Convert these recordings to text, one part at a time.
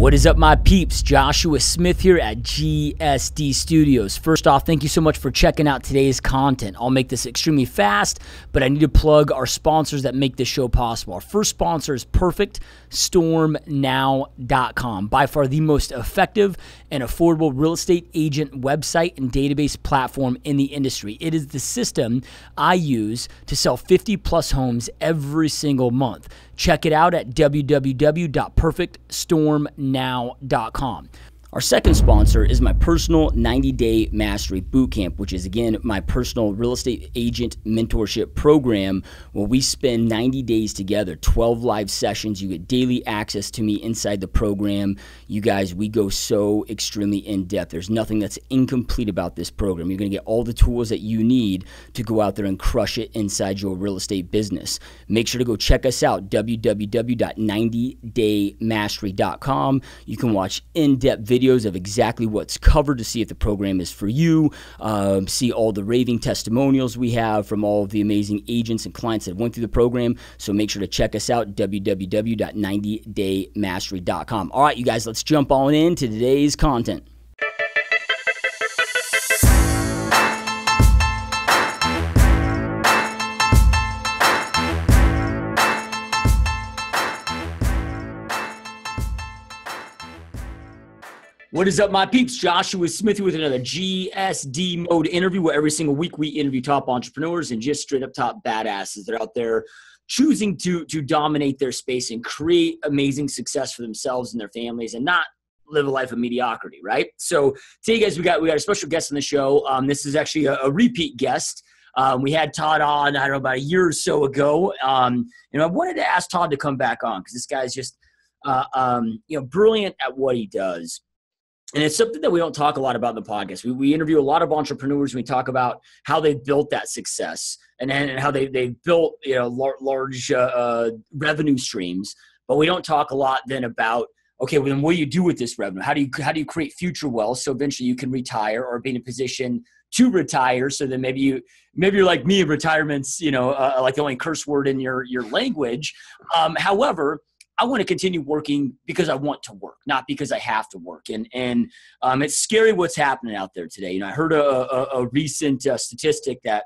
What is up, my peeps? Joshua Smith here at GSD Studios. First off, thank you so much for checking out today's content. I'll make this extremely fast, but I need to plug our sponsors that make this show possible. Our first sponsor is PerfectStormNow.com, by far the most effective and affordable real estate agent website and database platform in the industry. It is the system I use to sell 50-plus homes every single month. Check it out at www.perfectstormnow.com. Our second sponsor is my personal 90-day mastery bootcamp, which is, again, my personal real estate agent mentorship program where we spend 90 days together, 12 live sessions. You get daily access to me inside the program. You guys, we go so extremely in-depth. There's nothing that's incomplete about this program. You're going to get all the tools that you need to go out there and crush it inside your real estate business. Make sure to go check us out, www.90daymastery.com. You can watch in-depth videos of exactly what's covered to see if the program is for you. See all the raving testimonials we have from all of the amazing agents and clients that went through the program. So make sure to check us out, www.90daymastery.com. All right, you guys, let's jump on into today's content. What is up, my peeps? Joshua Smith with another GSD Mode interview, where every single week we interview top entrepreneurs and just straight up top badasses that are out there choosing to dominate their space and create amazing success for themselves and their families and not live a life of mediocrity, right? So today, guys, we got a special guest on the show. This is actually a repeat guest. We had Todd on, I don't know, about a year or so ago. I wanted to ask Todd to come back on because this guy's just brilliant at what he does. And it's something that we don't talk a lot about in the podcast. We interview a lot of entrepreneurs. We talk about how they built that success and how they built large revenue streams. But we don't talk a lot then about, okay, well, then what do you do with this revenue? How do you create future wealth so eventually you can retire or be in a position to retire? So then maybe you're like me, retirement's like the only curse word in your language. However, I want to continue working because I want to work, not because I have to work. And it's scary what's happening out there today. I heard a recent statistic that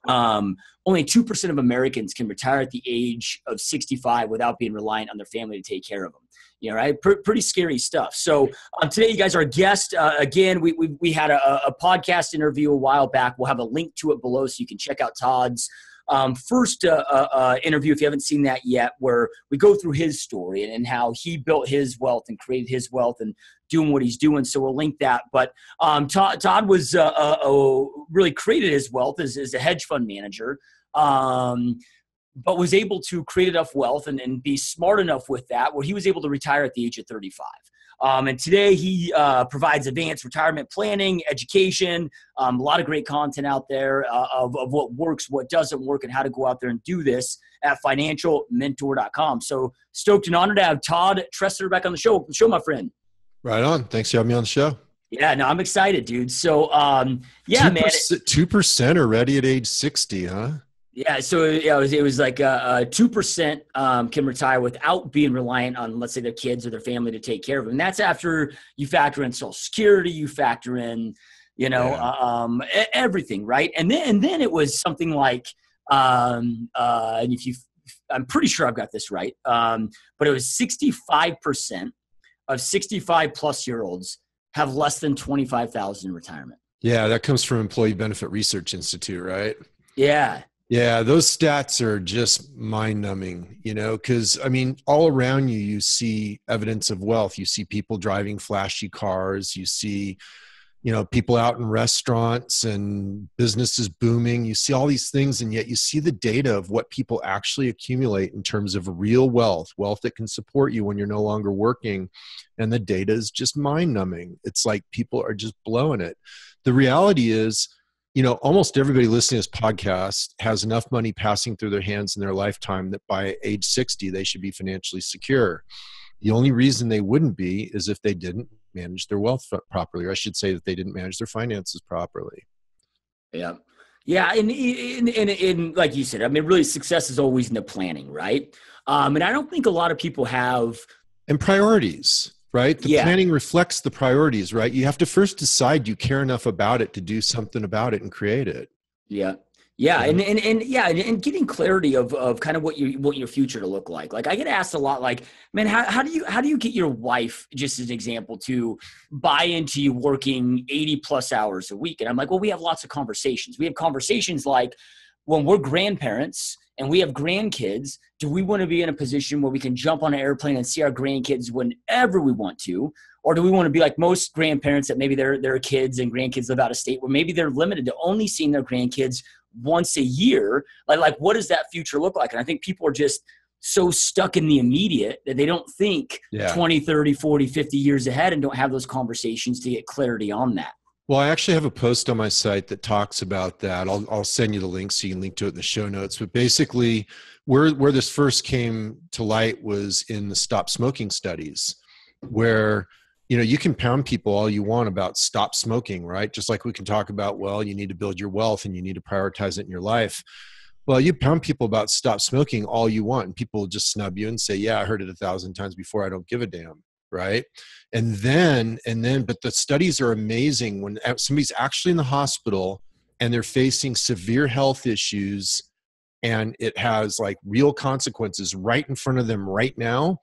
only 2% of Americans can retire at the age of 65 without being reliant on their family to take care of them. Right? Pretty scary stuff. So today, you guys, our guest, again, we had a podcast interview a while back. We'll have a link to it below so you can check out Todd's first interview, if you haven't seen that yet, where we go through his story and how he built his wealth and created his wealth and doing what he's doing. So we'll link that. But Todd was really created his wealth as a hedge fund manager, but was able to create enough wealth and be smart enough with that where he was able to retire at the age of 35. And today he provides advanced retirement planning, education, a lot of great content out there of what works, what doesn't work, and how to go out there and do this at financialmentor.com. So stoked and honored to have Todd Tresidder back on the show. My friend. Right on. Thanks for having me on the show. Yeah, no, I'm excited, dude. So, yeah, 2%, man. 2% already at age 60, huh? Yeah, so it was like 2% can retire without being reliant on, let's say, their kids or their family to take care of them. And that's after you factor in Social Security, you factor in, everything, right? And then it was something like, and I'm pretty sure I've got this right, but it was 65% of 65 plus year olds have less than $25,000 in retirement. Yeah, that comes from Employee Benefit Research Institute, right? Yeah. Yeah, those stats are just mind-numbing, because, all around you see evidence of wealth. You see people driving flashy cars. You see, people out in restaurants and businesses booming. You see all these things, and yet you see the data of what people actually accumulate in terms of real wealth that can support you when you're no longer working. And the data is just mind-numbing. It's like people are just blowing it. The reality is, almost everybody listening to this podcast has enough money passing through their hands in their lifetime that by age 60, they should be financially secure. The only reason they wouldn't be is if they didn't manage their wealth properly, or I should say that they didn't manage their finances properly. Yeah. Yeah. And like you said, really success is always in the planning, right? And I don't think a lot of people have. And priorities. right? The Yeah. planning reflects the priorities, right? You have to first decide you care enough about it to do something about it and create it. Yeah. Yeah. You know? And getting clarity of kind of what your future to look like. Like I get asked a lot, like, man, how do you get your wife, just as an example, to buy into you working 80 plus hours a week? And I'm like, well, we have lots of conversations. We have conversations like, when we're grandparents and we have grandkids, do we want to be in a position where we can jump on an airplane and see our grandkids whenever we want to? Or do we want to be like most grandparents that maybe their kids and grandkids live out of state, where maybe they're limited to only seeing their grandkids once a year? Like what does that future look like? And I think people are just so stuck in the immediate that they don't think 20, 30, 40, 50 years ahead and don't have those conversations to get clarity on that. Well, I actually have a post on my site that talks about that. I'll send you the link so you can link to it in the show notes. But basically, where this first came to light was in the stop smoking studies, where you can pound people all you want about stop smoking, right? Just like we can talk about, well, you need to build your wealth and you need to prioritize it in your life. Well, you pound people about stop smoking all you want, and people will just snub you and say, yeah, I heard it 1,000 times before. I don't give a damn. Right. And then, but the studies are amazing when somebody's actually in the hospital and they're facing severe health issues and it has like real consequences right in front of them right now.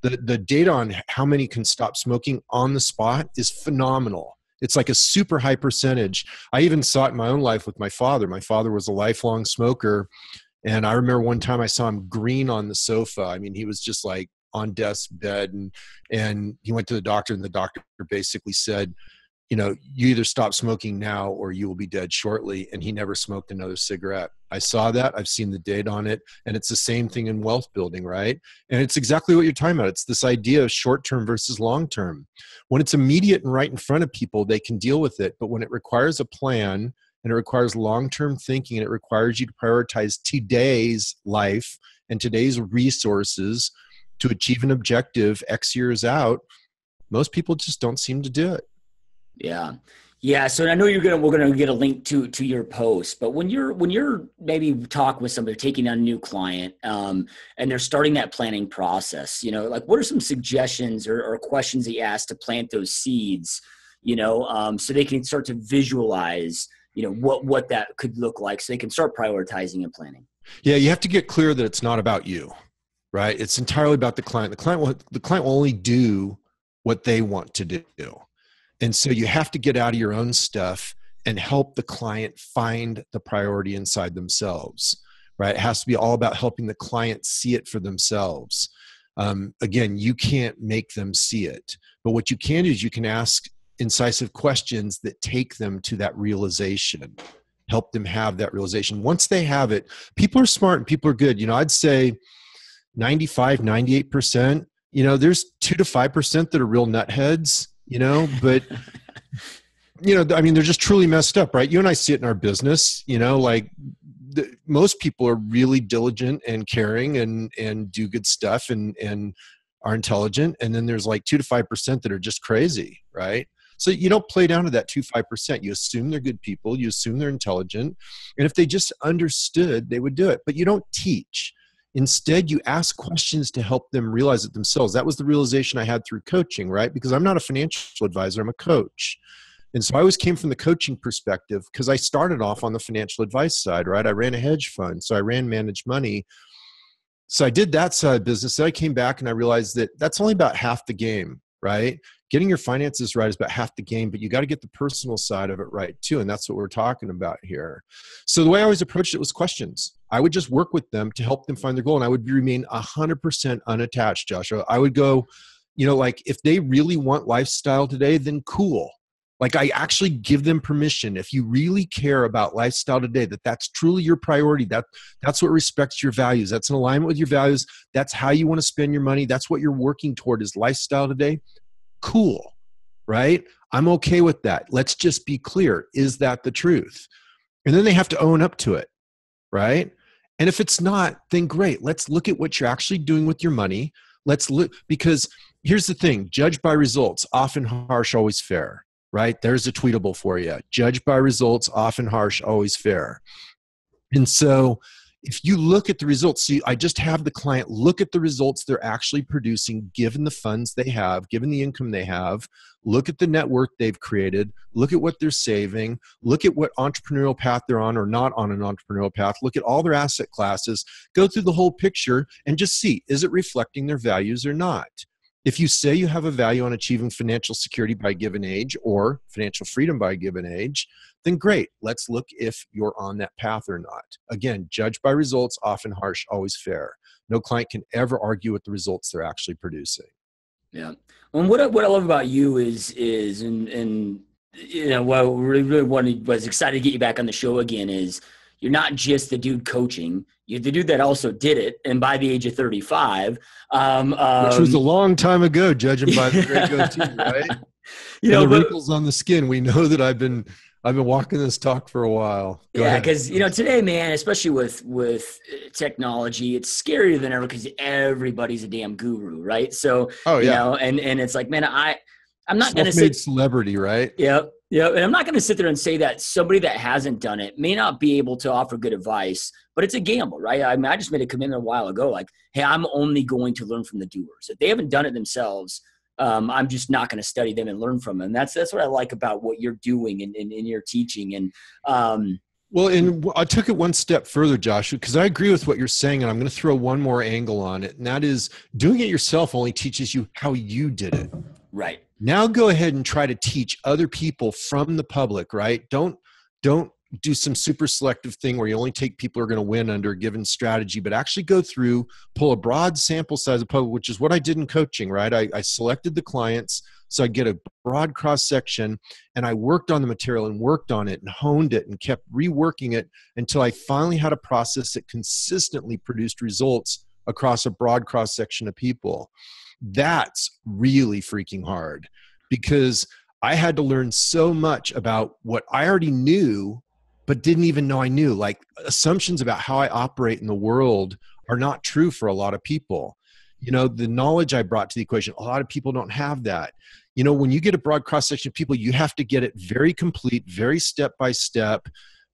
The data on how many can stop smoking on the spot is phenomenal. It's like a super high percentage. I even saw it in my own life with my father. My father was a lifelong smoker. And I remember one time I saw him green on the sofa. I mean, he was just like on death's bed, and he went to the doctor, and the doctor basically said, you either stop smoking now or you will be dead shortly. And he never smoked another cigarette. I saw that. I've seen the data on it. And it's the same thing in wealth building, right? And it's exactly what you're talking about. It's this idea of short-term versus long-term. When it's immediate and right in front of people, they can deal with it. But when it requires a plan, and it requires long-term thinking, and it requires you to prioritize today's life and today's resources to achieve an objective X years out, most people just don't seem to do it. Yeah. Yeah. So I know we're going to get a link to your post, but when you're maybe talk with somebody taking on a new client, and they're starting that planning process, like what are some suggestions or questions that you ask to plant those seeds, so they can start to visualize, what that could look like, so they can start prioritizing and planning? Yeah. You have to get clear that it's not about you, right? It's entirely about the client. The client will only do what they want to do. And so you have to get out of your own stuff and help the client find the priority inside themselves, right? It has to be all about helping the client see it for themselves. Again, you can't make them see it, but what you can do is you can ask incisive questions that take them to that realization, help them have that realization. Once they have it, people are smart and people are good. I'd say 95, 98%, there's 2 to 5% that are real nutheads, but I mean, they're just truly messed up, right? You and I see it in our business, most people are really diligent and caring and do good stuff and are intelligent. And then there's like 2 to 5% that are just crazy, right? So you don't play down to that 2-5%. You assume they're good people. You assume they're intelligent. And if they just understood, they would do it. But you don't teach. Instead, you ask questions to help them realize it themselves. That was the realization I had through coaching, right? Because I'm not a financial advisor, I'm a coach. And so I always came from the coaching perspective because I started off on the financial advice side, right? I ran a hedge fund, so I ran managed money. So I did that side of business. Then I came back and I realized that that's only about half the game, right? Getting your finances right is about half the game, but you got to get the personal side of it right too. And that's what we're talking about here. So the way I always approached it was questions. I would just work with them to help them find their goal. And I would remain 100% unattached, Joshua. I would go, like if they really want lifestyle today, then cool. Like I actually give them permission. If you really care about lifestyle today, that's truly your priority, that's what respects your values. That's in alignment with your values. That's how you want to spend your money. That's what you're working toward is lifestyle today. Cool, right? I'm okay with that. Let's just be clear. Is that the truth? And then they have to own up to it, right? And if it's not, then great. Let's look at what you're actually doing with your money. Let's look, because here's the thing, judge by results, often harsh, always fair, right? There's a tweetable for you. Judge by results, often harsh, always fair. And so if you look at the results, see, I just have the client look at the results they're actually producing, given the funds they have, given the income they have, look at the net worth they've created, look at what they're saving, look at what entrepreneurial path they're on or not on an entrepreneurial path, look at all their asset classes, go through the whole picture and just see, is it reflecting their values or not? If you say you have a value on achieving financial security by a given age or financial freedom by a given age, then great. Let's look if you're on that path or not. Again, judge by results, often harsh, always fair. No client can ever argue with the results they're actually producing. Yeah. And what I love about you is and you know, what I really was excited to get you back on the show again is you're not just the dude coaching. You're the dude that also did it. And by the age of 35, which was a long time ago, judging by the gray goatee, right? You know, the wrinkles on the skin. We know that I've been walking this talk for a while. Go ahead. Because, you know, today, man, especially with technology, it's scarier than ever because everybody's a damn guru, right? So, you know, and it's like, man, I'm not going to say celebrity, right? Yep. And I'm not going to sit there and say that somebody that hasn't done it may not be able to offer good advice, but it's a gamble, right? I mean, I just made a commitment a while ago, like, hey, I'm only going to learn from the doers. If they haven't done it themselves, I'm just not going to study them and learn from them. That's what I like about what you're doing in your teaching. And well, and I took it one step further, Joshua, because I agree with what you're saying, and I'm going to throw one more angle on it, and that is doing it yourself only teaches you how you did it. Right. Now go ahead and try to teach other people from the public, right? Don't do some super selective thing where you only take people who are going to win under a given strategy, but actually go through, pull a broad sample size of public, which is what I did in coaching, right? I selected the clients so I get a broad cross section, and I worked on the material and worked on it and honed it and kept reworking it until I finally had a process that consistently produced results across a broad cross section of people. That's really freaking hard because I had to learn so much about what I already knew, but didn't even know I knew. Like assumptions about how I operate in the world are not true for a lot of people. You know, the knowledge I brought to the equation, a lot of people don't have that. You know, when you get a broad cross section of people, you have to get it very complete, very step by step,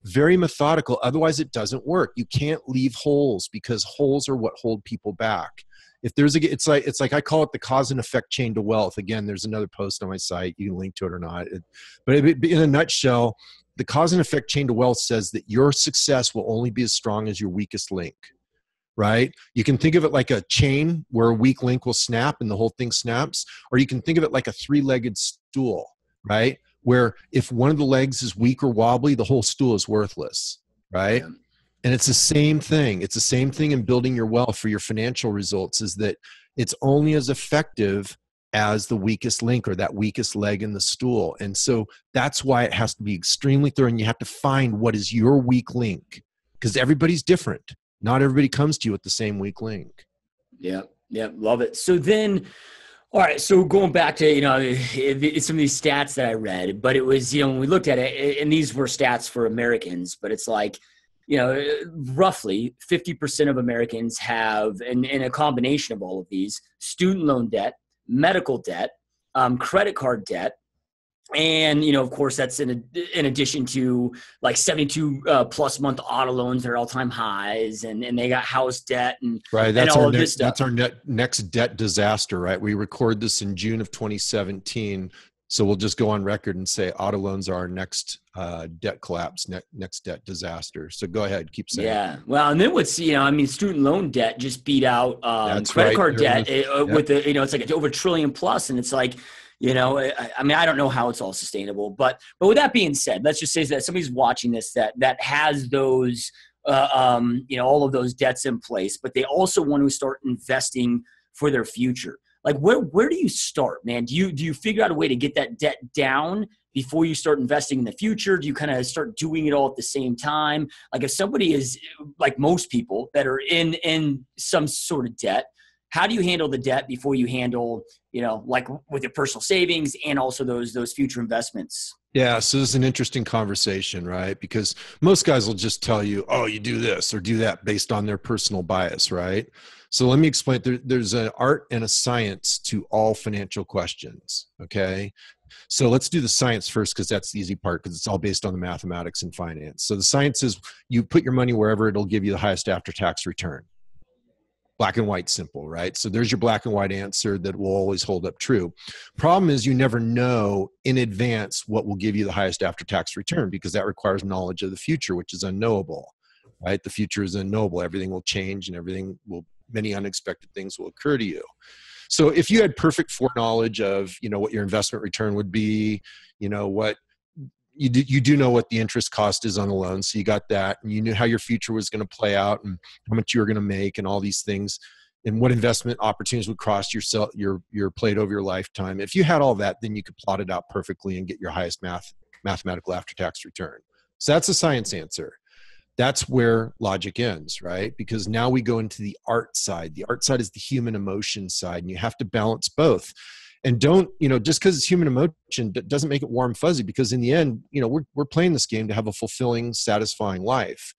very methodical. Otherwise it doesn't work. You can't leave holes because holes are what hold people back. If there's it's like I call it the cause and effect chain to wealth. Again, there's another post on my site. You can link to it or not. But in a nutshell, the cause and effect chain to wealth says that your success will only be as strong as your weakest link, right? You can think of it like a chain where a weak link will snap and the whole thing snaps, or you can think of it like a three-legged stool, right? Where if one of the legs is weak or wobbly, the whole stool is worthless, right? Yeah. And it's the same thing. It's the same thing in building your wealth for your financial results, is that it's only as effective as the weakest link or that weakest leg in the stool. And so that's why it has to be extremely thorough, and you have to find what is your weak link, because everybody's different. Not everybody comes to you with the same weak link. Yeah. Love it. So then, all right, so going back to, you know, some of these stats that I read, but it was, you know, when we looked at it, and these were stats for Americans, but it's like, you know, roughly 50% of Americans have, and a combination of all of these, student loan debt, medical debt, credit card debt. And, you know, of course, that's in addition to like 72 plus month auto loans that are all time highs, and they got house debt and, right. That's and all our of this stuff. That's our next debt disaster, right? We record this in June of 2017. So we'll just go on record and say auto loans are our next debt collapse, next debt disaster. So go ahead, keep saying. Yeah. Well, and then what's, you know, I mean, student loan debt just beat out credit card debt with the, you know, it's like over $1 trillion plus. And it's like, you know, I mean, I don't know how it's all sustainable, but with that being said, let's just say that somebody's watching this that has those, you know, all of those debts in place, but they also want to start investing for their future. Like where do you start, man? Do you figure out a way to get that debt down before you start investing in the future? Do you kind of start doing it all at the same time? Like if somebody is like most people that are in some sort of debt, how do you handle the debt before you handle, you know, like with your personal savings and also those future investments? Yeah. So this is an interesting conversation, right? Because most guys will just tell you, oh, you do this or do that based on their personal bias, right? So let me explain. There's an art and a science to all financial questions. Okay. So let's do the science first, because that's the easy part, because it's all based on the mathematics and finance. So the science is you put your money wherever it'll give you the highest after-tax return. Black and white, simple, right? So there's your black and white answer that will always hold up true. Problem is you never know in advance what will give you the highest after-tax return, because that requires knowledge of the future, which is unknowable, right? The future is unknowable. Everything will change and many unexpected things will occur to you. So if you had perfect foreknowledge of, what your investment return would be, what you do know what the interest cost is on the loan. So you got that, and you knew how your future was going to play out and how much you were going to make and all these things, and what investment opportunities would cross your plate over your lifetime. If you had all that, then you could plot it out perfectly and get your highest mathematical after-tax return. So that's a science answer. That's where logic ends, right? Because now we go into the art side. The art side is the human emotion side, and you have to balance both. And don't, just because it's human emotion doesn't make it warm fuzzy, because in the end, we're playing this game to have a fulfilling, satisfying life,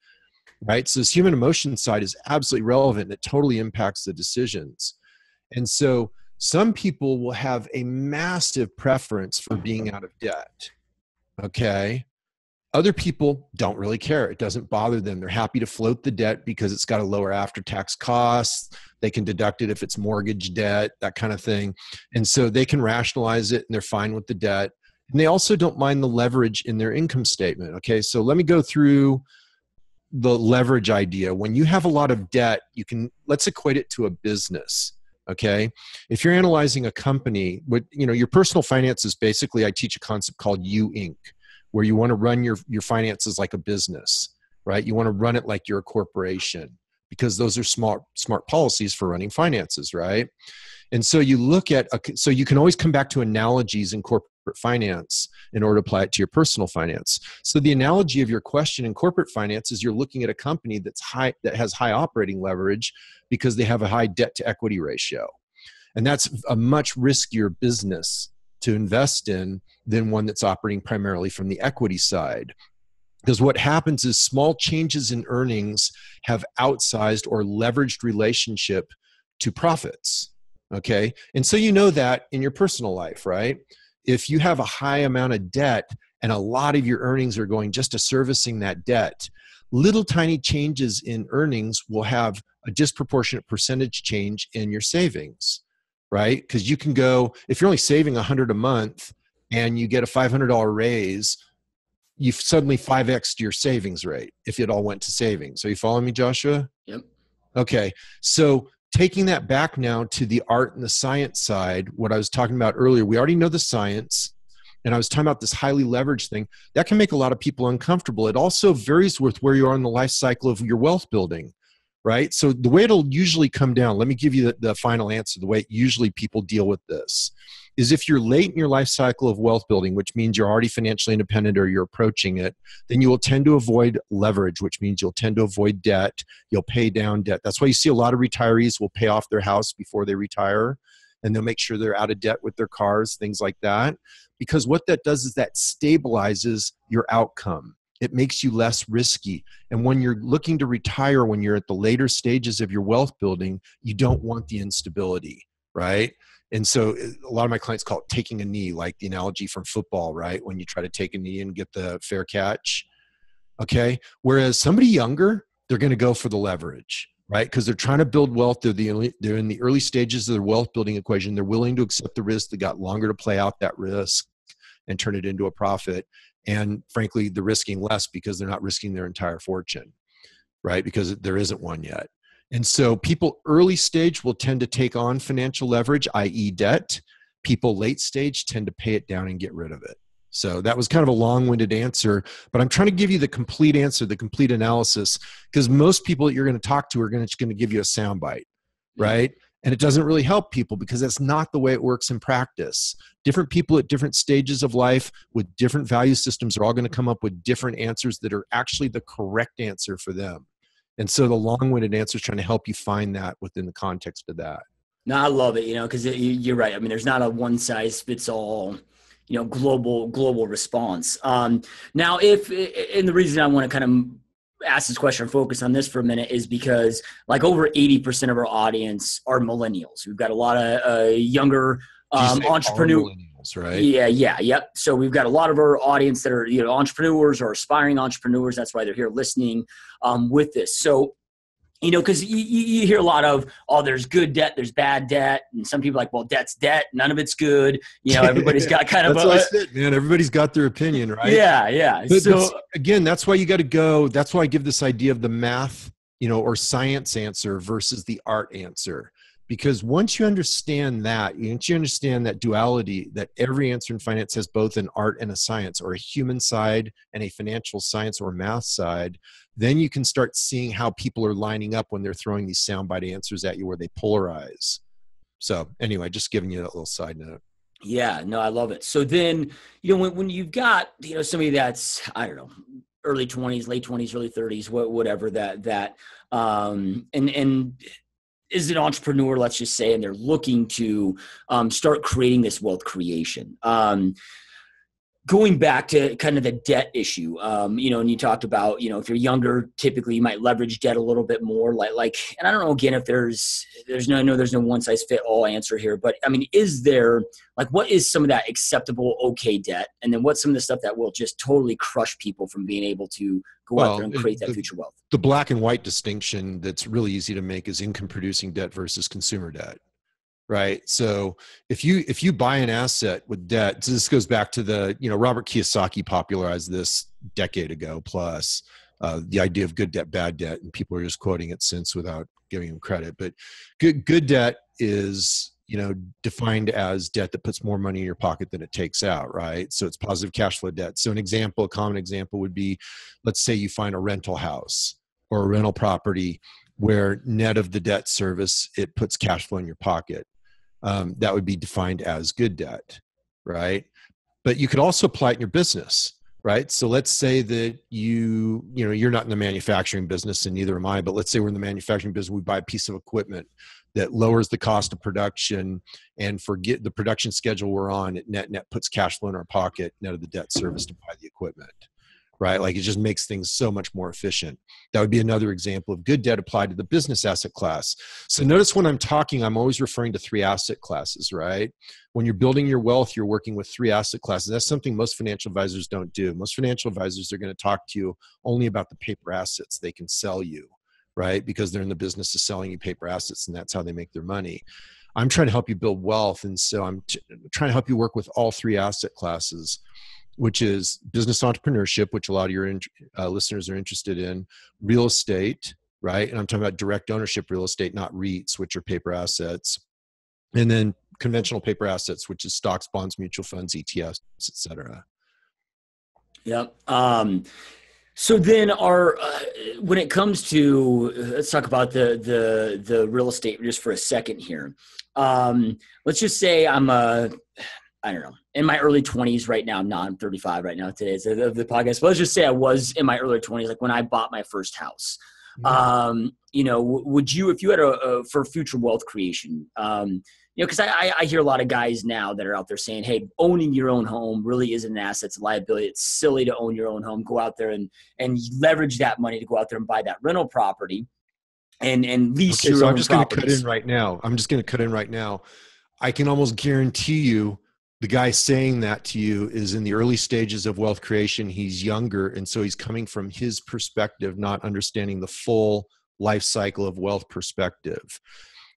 right? So this human emotion side is absolutely relevant, and it totally impacts the decisions. And so some people will have a massive preference for being out of debt, okay? Other people don't really care. It doesn't bother them. They're happy to float the debt because it's got a lower after-tax cost. They can deduct it if it's mortgage debt, that kind of thing. And so they can rationalize it, and they're fine with the debt. And they also don't mind the leverage in their income statement. Okay, so let me go through the leverage idea. When you have a lot of debt, let's equate it to a business. Okay, if you're analyzing a company, your personal finances, basically, I teach a concept called U Inc., where you want to run your finances like a business, right? You want to run it like you're a corporation, because those are smart policies for running finances, right? And so you look at, so you can always come back to analogies in corporate finance in order to apply it to your personal finance. So the analogy of your question in corporate finance is you're looking at a company that has high operating leverage because they have a high debt to equity ratio. And that's a much riskier business to invest in than one that's operating primarily from the equity side. Because what happens is small changes in earnings have outsized or leveraged relationship to profits, okay? And so you know that in your personal life, right? If you have a high amount of debt and a lot of your earnings are going just to servicing that debt, little tiny changes in earnings will have a disproportionate percentage change in your savings, right? Because you can go, if you're only saving $100 a month and you get a $500 raise, you've suddenly 5x'd your savings rate if it all went to savings. Are you following me, Joshua? Yep. Okay. So taking that back now to the art and the science side, what I was talking about earlier, we already know the science, and I was talking about this highly leveraged thing. That can make a lot of people uncomfortable. It also varies with where you are in the life cycle of your wealth building, right? So the way it'll usually come down, let me give you the final answer, the way usually people deal with this, is if you're late in your life cycle of wealth building, which means you're already financially independent or you're approaching it, then you will tend to avoid leverage, which means you'll tend to avoid debt. You'll pay down debt. That's why you see a lot of retirees will pay off their house before they retire, and they'll make sure they're out of debt with their cars, things like that. Because what that does is that stabilizes your outcome. It makes you less risky. And when you're looking to retire, when you're at the later stages of your wealth building, you don't want the instability, right? And so a lot of my clients call it taking a knee, like the analogy from football, right? When you try to take a knee and get the fair catch, okay? Whereas somebody younger, they're going to go for the leverage, right? Because they're trying to build wealth. They're in the early stages of their wealth building equation. They're willing to accept the risk. They got longer to play out that risk and turn it into a profit. And frankly, they're risking less because they're not risking their entire fortune, right? Because there isn't one yet. And so people early stage will tend to take on financial leverage, i.e. debt. People late stage tend to pay it down and get rid of it. So that was kind of a long-winded answer, but I'm trying to give you the complete answer, the complete analysis, because most people that you're going to talk to are going to give you a soundbite, right? And it doesn't really help people because that's not the way it works in practice. Different people at different stages of life with different value systems are all going to come up with different answers that are actually the correct answer for them. And so the long-winded answer is trying to help you find that within the context of that. No, I love it, because you're right. I mean, there's not a one-size-fits-all, global response. Now, and the reason I want to kind of ask this question or focus on this for a minute is because like over 80% of our audience are millennials. We've got a lot of younger entrepreneur millennials, right? Yep. So we've got a lot of our audience that are, entrepreneurs or aspiring entrepreneurs. That's why they're here listening with this. So, because you hear a lot of, oh, there's good debt, there's bad debt. And some people are like, well, debt's debt. None of it's good. Everybody's got kind of that's what I said, man. Everybody's got their opinion, right? Yeah. But again, that's why you got to go. That's why I give this idea of the math, or science answer versus the art answer. Because once you understand that duality, that every answer in finance has both an art and a science, or a human side and a financial science or math side, then you can start seeing how people are lining up when they're throwing these soundbite answers at you where they polarize. So anyway, just giving you that little side note. Yeah, no, I love it. So then, when you've got, somebody that's, I don't know, early 20s, late 20s, early 30s, whatever and is an entrepreneur, let's just say, and they're looking to start creating this wealth creation. Going back to kind of the debt issue, and you talked about, if you're younger, typically you might leverage debt a little bit more, like, and I don't know, again, if there's no one size fit all answer here, but I mean, is there, like, what is some of that acceptable, okay debt? And then what's some of the stuff that will just totally crush people from being able to go out there and create that future wealth? The black and white distinction that's really easy to make is income producing debt versus consumer debt. Right. So if you buy an asset with debt, so this goes back to the, Robert Kiyosaki popularized this decade ago plus, the idea of good debt, bad debt, and people are just quoting it since without giving him credit. But good debt is, defined as debt that puts more money in your pocket than it takes out, right? So it's positive cash flow debt. So a common example would be, let's say you find a rental house or a rental property where net of the debt service, it puts cash flow in your pocket. That would be defined as good debt, right? But you could also apply it in your business, right? So let's say that you're not in the manufacturing business, and neither am I, but let's say we're in the manufacturing business, we buy a piece of equipment that lowers the cost of production, and forget the production schedule we're on, it net puts cash flow in our pocket, net of the debt service to buy the equipment, right? Like, it just makes things so much more efficient. That would be another example of good debt applied to the business asset class. So notice when I'm talking, I'm always referring to three asset classes, right? When you're building your wealth, you're working with three asset classes. That's something most financial advisors don't do. Most financial advisors are going to talk to you only about the paper assets they can sell you, right? Because they're in the business of selling you paper assets, and that's how they make their money. I'm trying to help you build wealth. And so I'm trying to help you work with all three asset classes, which is business entrepreneurship, which a lot of your listeners are interested in, real estate, right? And I'm talking about direct ownership real estate, not REITs, which are paper assets. And then conventional paper assets, which is stocks, bonds, mutual funds, ETFs, et cetera. Yep. So then when it comes to, let's talk about the real estate just for a second here. Let's just say I don't know, in my early 20s right now. I'm 35 right now today of the podcast. But let's just say I was in my early 20s, like when I bought my first house. Would you, if you had for future wealth creation, because I hear a lot of guys now that are out there saying, hey, owning your own home really isn't an asset, it's a liability. It's silly to own your own home. Go out there and leverage that money to go out there and buy that rental property and lease your own properties. I'm just going to cut in right now. I can almost guarantee you the guy saying that to you is in the early stages of wealth creation. He's younger, and so he's coming from his perspective, not understanding the full life cycle of wealth perspective.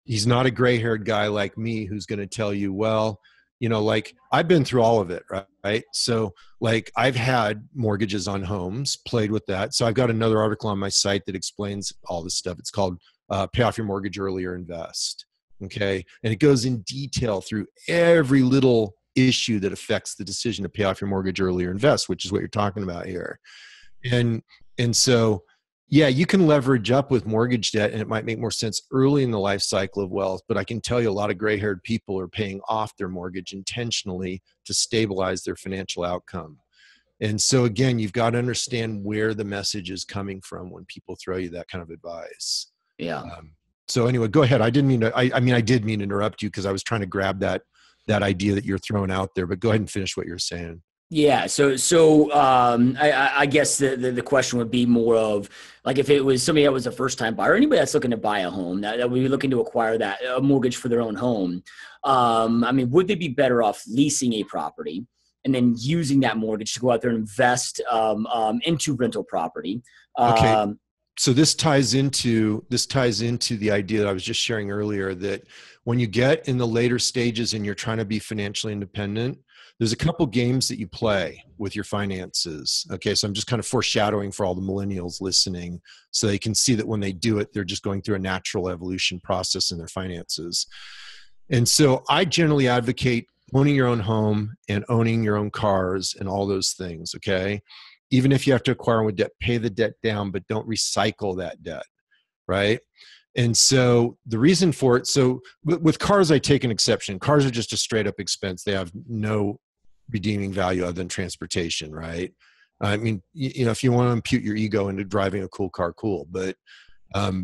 He's not a gray-haired guy like me who's going to tell you, well, like, I've been through all of it, right? So, like, I've had mortgages on homes, played with that. So I've got another article on my site that explains all this stuff. It's called Pay Off Your Mortgage Early or Invest. Okay. And it goes in detail through every little issue that affects the decision to pay off your mortgage early or invest, which is what you're talking about here. And so, yeah, you can leverage up with mortgage debt, and it might make more sense early in the life cycle of wealth. But I can tell you a lot of gray-haired people are paying off their mortgage intentionally to stabilize their financial outcome. And so, again, you've got to understand where the message is coming from when people throw you that kind of advice. Yeah. So anyway, go ahead. I didn't mean to, I did mean to interrupt you because I was trying to grab that idea that you're throwing out there, but go ahead and finish what you're saying. Yeah. I guess the question would be more of like if it was somebody that was a first time buyer, anybody that's looking to buy a home that would be looking to acquire that a mortgage for their own home. I mean, would they be better off leasing a property and then using that mortgage to go out there and invest into rental property? Okay. Um, So this ties into the idea that I was just sharing earlier, that when you get in the later stages and you're trying to be financially independent, there's a couple games that you play with your finances. Okay. So I'm just kind of foreshadowing for all the millennials listening so they can see that when they do it, they're just going through a natural evolution process in their finances. And so I generally advocate owning your own home and owning your own cars and all those things. Okay. Even if you have to acquire with debt, pay the debt down, but don't recycle that debt. Right. And so the reason for it, so with cars, I take an exception. Cars are just a straight up expense. They have no redeeming value other than transportation. Right. I mean, if you want to impute your ego into driving a cool car, cool. But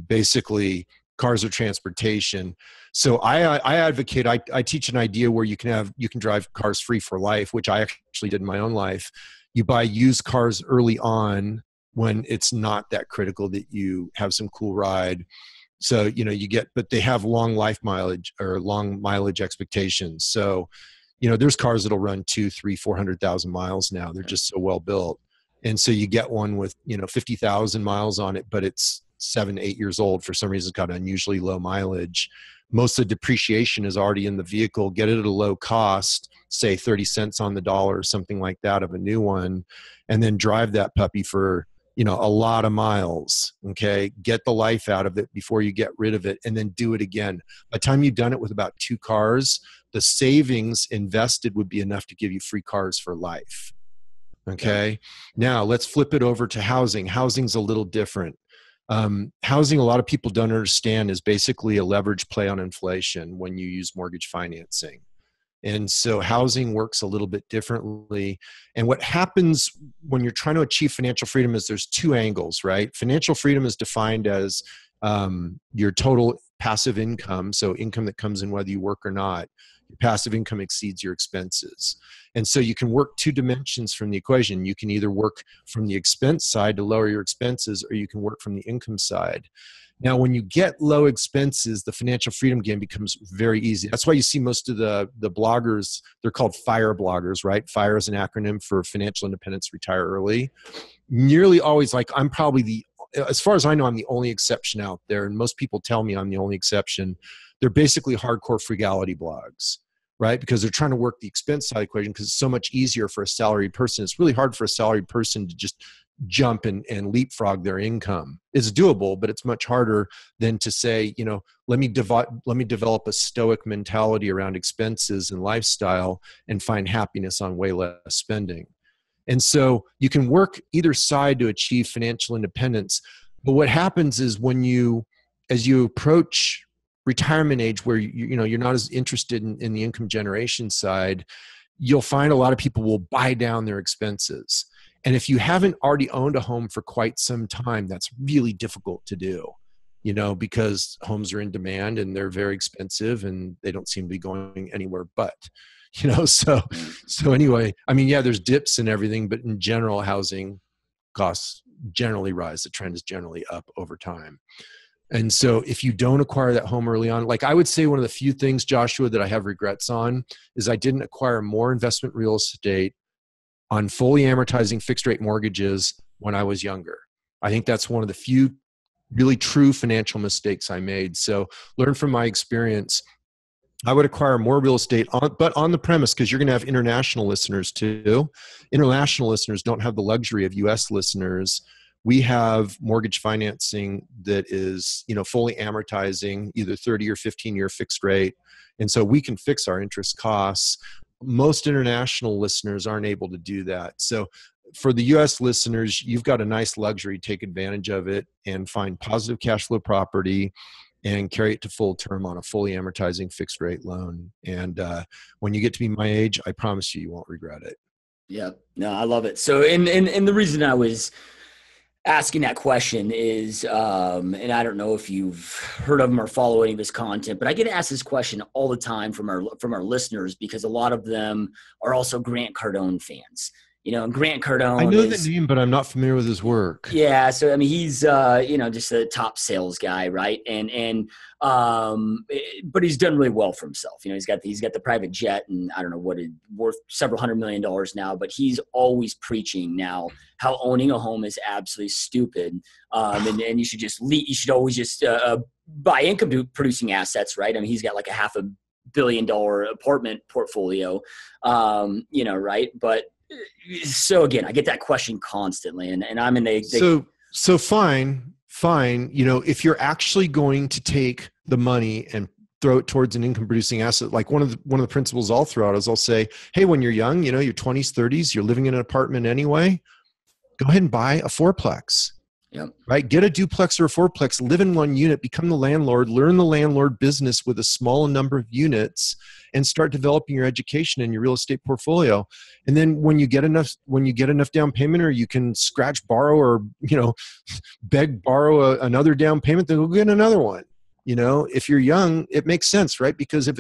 basically, cars are transportation. So I advocate, I teach an idea where you can drive cars free for life, which I actually did in my own life. You buy used cars early on when it's not that critical that you have some cool ride. So, but they have long life mileage or long mileage expectations. So, there's cars that'll run 2, 3, 400,000 miles now. They're just so well built. And so you get one with, 50,000 miles on it, but it's 7, 8 years old. For some reason, it's got unusually low mileage. Most of the depreciation is already in the vehicle. Get it at a low cost, say 30 cents on the dollar or something like that of a new one, and then drive that puppy for, a lot of miles. Okay. Get the life out of it before you get rid of it, and then do it again. By the time you've done it with about 2 cars, the savings invested would be enough to give you free cars for life. Okay. Now let's flip it over to housing. Housing's a little different. Housing, a lot of people don't understand, is basically a leverage play on inflation when you use mortgage financing. And so housing works a little bit differently. And what happens when you're trying to achieve financial freedom is there's 2 angles, right? Financial freedom is defined as your total passive income. So income that comes in whether you work or not. Your passive income exceeds your expenses. And so you can work 2 dimensions from the equation. You can either work from the expense side to lower your expenses, or you can work from the income side. Now, when you get low expenses, the financial freedom game becomes very easy. That's why you see most of the bloggers, they're called FIRE bloggers, right? FIRE is an acronym for Financial Independence, Retire Early. Nearly always, as far as I know, I'm the only exception out there. And most people tell me I'm the only exception. They're basically hardcore frugality blogs, right? Because they're trying to work the expense side of the equation because it's so much easier for a salaried person. It's really hard for a salaried person to just jump and leapfrog their income. It's doable, but it's much harder than to say, let me develop a stoic mentality around expenses and lifestyle and find happiness on way less spending. And so you can work either side to achieve financial independence. But what happens is as you approach retirement age, where you're not as interested in the income generation side, you'll find a lot of people will buy down their expenses. And if you haven't already owned a home for quite some time, that's really difficult to do, because homes are in demand and they're very expensive and they don't seem to be going anywhere but, so anyway, I mean, yeah, there's dips and everything, but in general, housing costs generally rise. The trend is generally up over time. And so if you don't acquire that home early on, like I would say one of the few things, Joshua, that I have regrets on is I didn't acquire more investment real estate on fully amortizing fixed rate mortgages when I was younger. I think that's one of the few really true financial mistakes I made. So learn from my experience. I would acquire more real estate, but on the premise, because you're going to have international listeners too. International listeners don't have the luxury of US listeners. We have mortgage financing that is, fully amortizing, either 30 or 15-year fixed rate. And so we can fix our interest costs. Most international listeners aren't able to do that. So for the US listeners, you've got a nice luxury. Take advantage of it and find positive cash flow property and carry it to full term on a fully amortizing fixed rate loan. And when you get to be my age, I promise you won't regret it. Yeah, no, I love it. So, and the reason I was asking that question is, and I don't know if you've heard of him or follow any of his content, but I get asked this question all the time from our listeners, because a lot of them are also Grant Cardone fans. And Grant Cardone, I know the name, but I'm not familiar with his work. Yeah, so I mean, he's just a top sales guy, right? But he's done really well for himself. He's got the private jet, and I don't know what it's worth, several $100 million now. But he's always preaching now how owning a home is absolutely stupid, and you should always just buy income producing assets, right? I mean, he's got like a $500 million apartment portfolio, right? But so again, I get that question constantly, and I'm in the so fine. If you're actually going to take the money and throw it towards an income producing asset, like one of the principles I'll throw out is I'll say, hey, when you're young, your 20s, 30s, you're living in an apartment anyway, go ahead and buy a fourplex. Yep. Right? Get a duplex or a fourplex, live in one unit, become the landlord, learn the landlord business with a small number of units, and start developing your education and your real estate portfolio. And then when you get enough down payment, or you can scratch, borrow, or, borrow another down payment, then go get another one. If you're young, it makes sense, right? Because if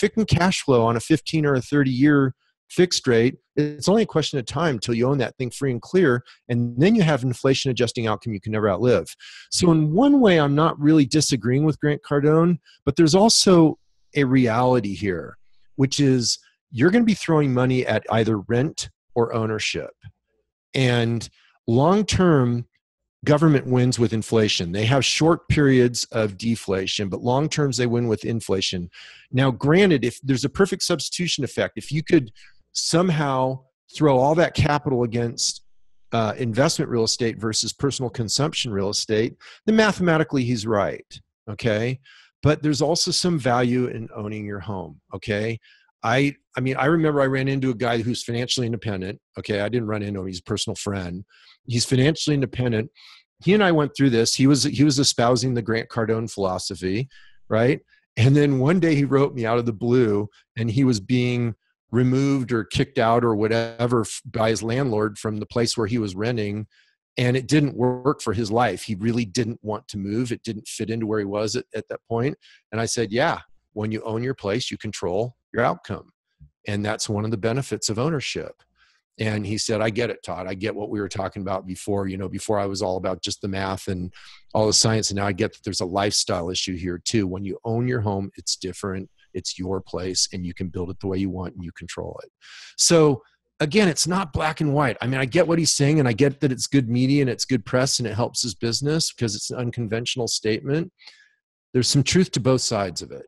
it can cash flow on a 15 or a 30-year fixed rate, it's only a question of time till you own that thing free and clear, and then you have inflation adjusting outcome you can never outlive. So in one way, I'm not really disagreeing with Grant Cardone, but there's also a reality here, which is you're going to be throwing money at either rent or ownership. And long-term, government wins with inflation. They have short periods of deflation, but long terms they win with inflation. Now, granted, if there's a perfect substitution effect, if you could somehow throw all that capital against investment real estate versus personal consumption real estate, then mathematically he's right. Okay. But there's also some value in owning your home. Okay. I remember I ran into a guy who's financially independent. Okay. I didn't run into him. He's a personal friend. He's financially independent. He and I went through this. He was espousing the Grant Cardone philosophy, right? And then one day he wrote me out of the blue, and he was being removed or kicked out or whatever by his landlord from the place where he was renting. And it didn't work for his life. He really didn't want to move. It didn't fit into where he was at that point. And I said, yeah, when you own your place, you control your outcome. And that's one of the benefits of ownership. And he said, I get it, Todd. I get what we were talking about before. Before I was all about just the math and all the science. And now I get that there's a lifestyle issue here too. When you own your home, it's different. It's your place, and you can build it the way you want, and you control it. So again, it's not black and white. I mean, I get what he's saying, and I get that it's good media and it's good press and it helps his business because it's an unconventional statement. There's some truth to both sides of it.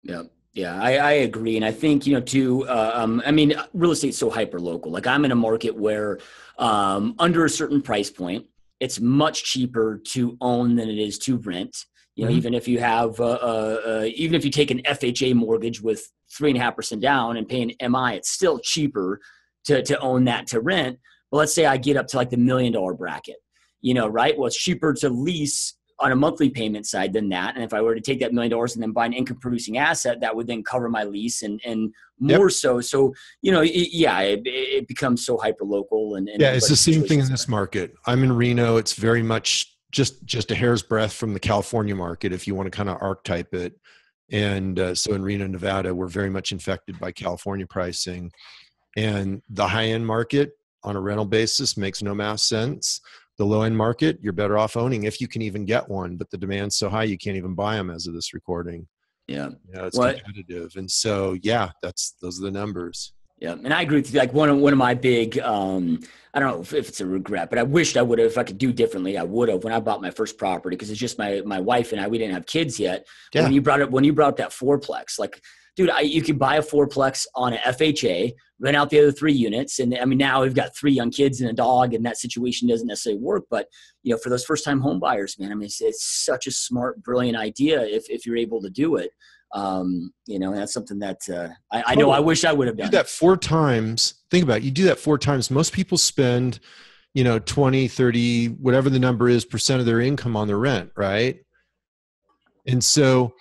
Yeah. Yeah, I agree. And I think, real estate's so hyper local. Like, I'm in a market where under a certain price point, it's much cheaper to own than it is to rent. Even if you have, even if you take an FHA mortgage with 3.5% down and pay an MI, it's still cheaper to own that to rent. But let's say I get up to like the $1 million bracket, right? Well, it's cheaper to lease on a monthly payment side than that. And if I were to take that $1 million and then buy an income producing asset, that would then cover my lease and more. Yep. So, it becomes so hyper local. And it's the same thing in this market. I'm in Reno. It's very much just a hair's breadth from the California market, if you want to kind of archetype it. And so in Reno, Nevada, we're very much infected by California pricing. And the high-end market on a rental basis makes no math sense. The low-end market, you're better off owning if you can even get one, but the demand's so high you can't even buy them as of this recording. Yeah. It's competitive. And so, those are the numbers. Yeah. And I agree with you. Like one of my big, I don't know if it's a regret, but I wished I would have, if I could do differently, I would have when I bought my first property, because it's just my wife and I, we didn't have kids yet. Yeah. When you brought up that fourplex, like, dude, you could buy a fourplex on an FHA, rent out the other 3 units. And I mean, now we've got 3 young kids and a dog, and that situation doesn't necessarily work. But, for those first-time home buyers, man, I mean, it's such a smart, brilliant idea if you're able to do it. That's something that I know I wish I would have done. You do that 4 times. Think about it. You do that 4 times. Most people spend, 20, 30, whatever the number is, % of their income on the rent, right? And so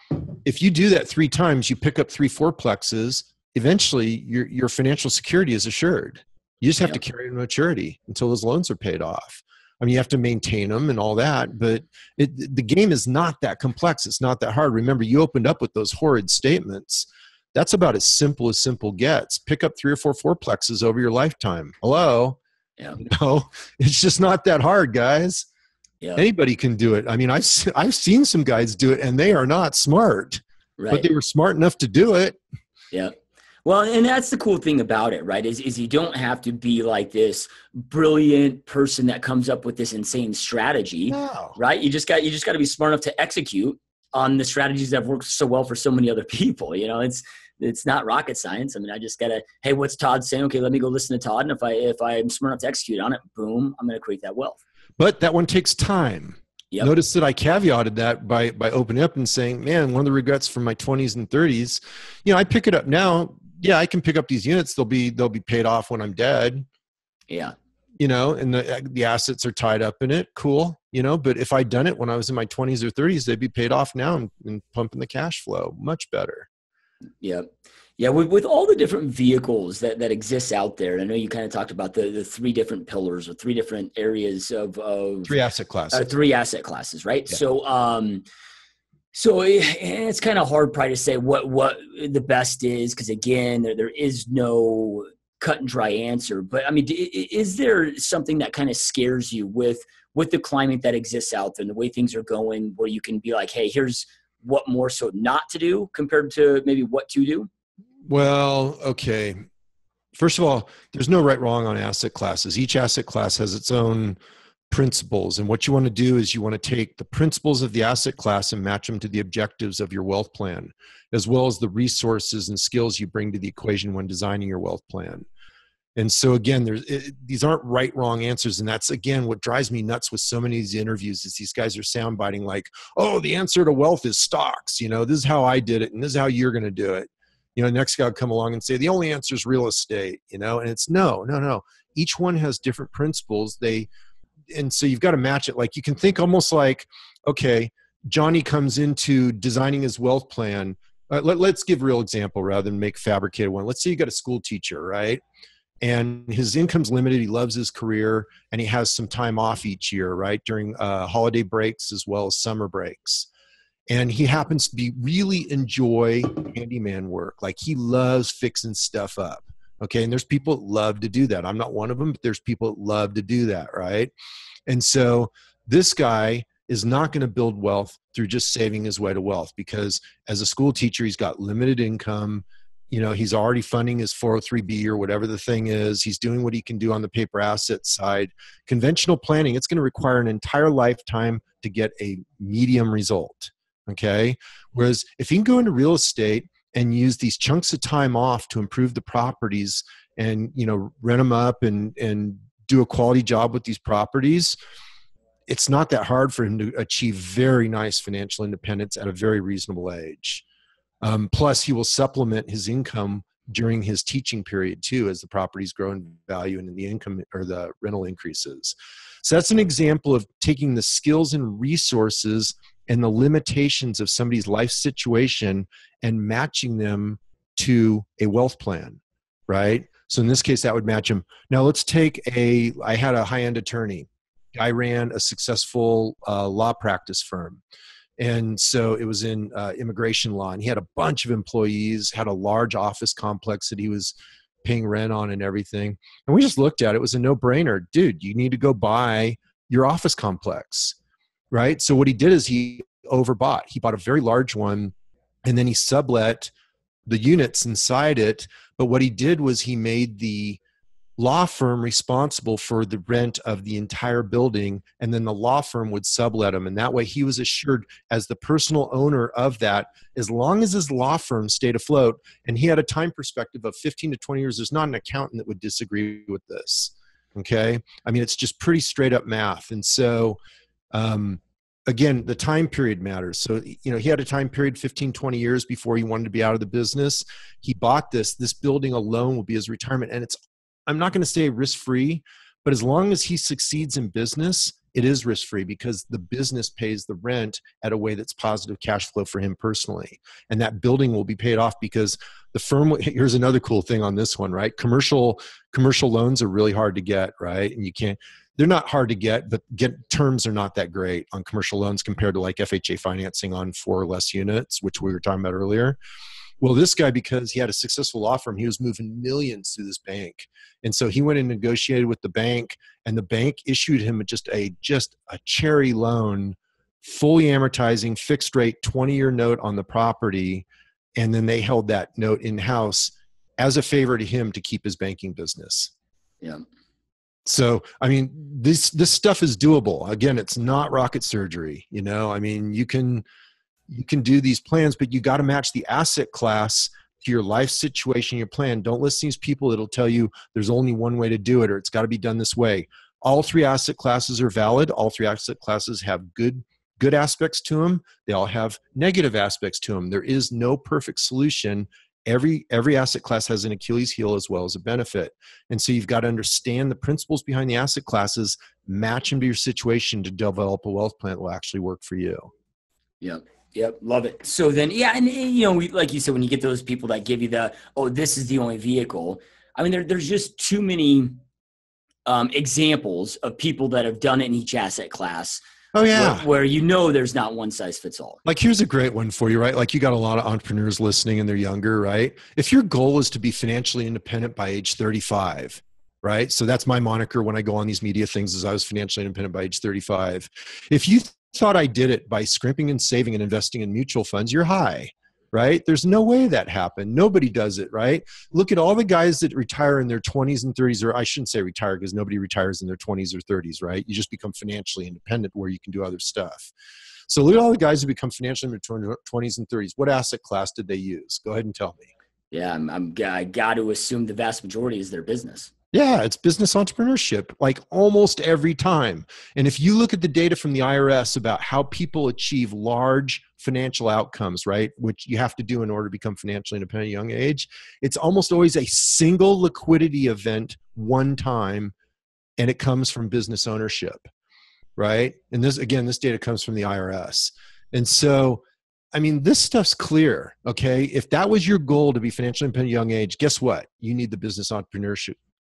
if you do that 3 times, you pick up 3 fourplexes, eventually your financial security is assured. You just have to carry it to maturity until those loans are paid off. I mean, you have to maintain them and all that, but the game is not that complex. It's not that hard. Remember, you opened up with those horrid statements. That's about as simple gets. Pick up 3 or 4 fourplexes over your lifetime. Hello? Yeah. It's just not that hard, guys. Yeah. Anybody can do it. I mean, I've seen some guys do it, and they are not smart, but they were smart enough to do it. Yeah. Well, and that's the cool thing about it, right? Is you don't have to be like this brilliant person that comes up with this insane strategy, right? You just got to be smart enough to execute on the strategies that have worked so well for so many other people. It's not rocket science. I mean, I just gotta, hey, what's Todd saying? Okay, let me go listen to Todd, and if I'm smart enough to execute on it, boom, I'm going to create that wealth. But that one takes time. Yep. Notice that I caveated that by opening up and saying, man, one of the regrets from my 20s and 30s, I pick it up now. Yeah, I can pick up these units. They'll be paid off when I'm dead. Yeah. And the assets are tied up in it. Cool. But if I'd done it when I was in my 20s or 30s, they'd be paid off now and pumping the cash flow. Much better. Yeah. Yeah. With all the different vehicles that exist out there, and I know you kind of talked about the 3 different pillars or 3 different areas of 3 asset classes. 3 asset classes, right? Yeah. So it's kind of hard probably to say what the best is, because again, there is no cut and dry answer. But I mean, is there something that kind of scares you with the climate that exists out there and the way things are going, where you can be like, hey, here's what more so not to do compared to maybe what to do? Well, okay. First of all, there's no right wrong on asset classes. Each asset class has its own principles. And what you want to do is you want to take the principles of the asset class and match them to the objectives of your wealth plan, as well as the resources and skills you bring to the equation when designing your wealth plan. And so again, these aren't right, wrong answers. And that's, again, what drives me nuts with so many of these interviews is these guys are soundbiting like, oh, the answer to wealth is stocks. This is how I did it, and this is how you're going to do it. Next guy will come along and say, the only answer is real estate, and it's no. Each one has different principles. And so you've got to match it. Like, you can think almost like, okay, Johnny comes into designing his wealth plan. Let's give a real example rather than make fabricated one. Let's say you got a school teacher, right? And his income's limited. He loves his career, and he has some time off each year, right? During holiday breaks as well as summer breaks. And he happens to really enjoy handyman work. Like, he loves fixing stuff up. Okay. And there's people that love to do that. I'm not one of them, but there's people that love to do that. Right. And so this guy is not going to build wealth through just saving his way to wealth, because as a school teacher, he's got limited income. He's already funding his 403B or whatever the thing is. He's doing what he can do on the paper asset side. Conventional planning, it's going to require an entire lifetime to get a medium result. Okay. Whereas if he can go into real estate and use these chunks of time off to improve the properties and, rent them up and do a quality job with these properties, it's not that hard for him to achieve very nice financial independence at a very reasonable age. Plus, he will supplement his income during his teaching period too, as the properties grow in value and the income or the rental increases. So that's an example of taking the skills and resources and the limitations of somebody's life situation and matching them to a wealth plan, right? So in this case, that would match him. Now let's take I had a high-end attorney. I ran a successful law practice firm. And so it was in immigration law, and he had a bunch of employees, had a large office complex that he was paying rent on and everything. And we just looked at it. It was a no-brainer. Dude, you need to go buy your office complex. Right. So what he did is he overbought. He bought a very large one, and then he sublet the units inside it. But what he did was he made the law firm responsible for the rent of the entire building, and then the law firm would sublet him. And that way he was assured as the personal owner of that, as long as his law firm stayed afloat, and he had a time perspective of 15 to 20 years. There's not an accountant that would disagree with this. Okay. I mean, it's just pretty straight up math. And so, again, the time period matters. So, he had a time period, 15, 20 years before he wanted to be out of the business. He bought this building alone will be his retirement. And I'm not going to say risk-free, but as long as he succeeds in business, it is risk-free, because the business pays the rent at a way that's positive cash flow for him personally. And that building will be paid off because the firm, here's another cool thing on this one, right? Commercial loans are really hard to get, right? And they're not hard to get, but terms are not that great on commercial loans compared to like FHA financing on 4 or less units, which we were talking about earlier. Well, this guy, because he had a successful law firm, he was moving millions through this bank. And so he went and negotiated with the bank, and the bank issued him just a cherry loan, fully amortizing, fixed rate, 20-year note on the property. And then they held that note in-house as a favor to him to keep his banking business. Yeah. So, I mean, this stuff is doable. Again, it's not rocket surgery. I mean, you can do these plans, but you got to match the asset class to your life situation, your plan. Don't listen to these people that'll tell you there's only one way to do it, or it's got to be done this way. All 3 asset classes are valid. All 3 asset classes have good aspects to them. They all have negative aspects to them. There is no perfect solution. Every asset class has an Achilles heel as well as a benefit. And so you've got to understand the principles behind the asset classes, match them to your situation to develop a wealth plan that will actually work for you. Yep. Love it. So then, and like you said, when you get those people that give you this is the only vehicle. I mean, there's just too many examples of people that have done it in each asset class. Oh yeah. Where there's not one size fits all. Like, here's a great one for you, right? Like, you got a lot of entrepreneurs listening and they're younger, right? If your goal is to be financially independent by age 35, right? So that's my moniker when I go on these media things, is I was financially independent by age 35. If you thought I did it by scrimping and saving and investing in mutual funds, you're high, right? There's no way that happened. Nobody does it, right? Look at all the guys that retire in their 20s and 30s, or I shouldn't say retire because nobody retires in their 20s or 30s, right? You just become financially independent where you can do other stuff. So look at all the guys who become financially independent in their 20s and 30s. What asset class did they use? Go ahead and tell me. Yeah, I got to assume the vast majority is their business. Yeah, it's business entrepreneurship, like almost every time. And if you look at the data from the IRS about how people achieve large financial outcomes, right, which you have to do in order to become financially independent at a young age, it's almost always a single liquidity event one time, and it comes from business ownership, right? And this data comes from the IRS. And so, I mean, this stuff's clear, okay? If that was your goal to be financially independent at a young age, guess what? You need the business entrepreneurship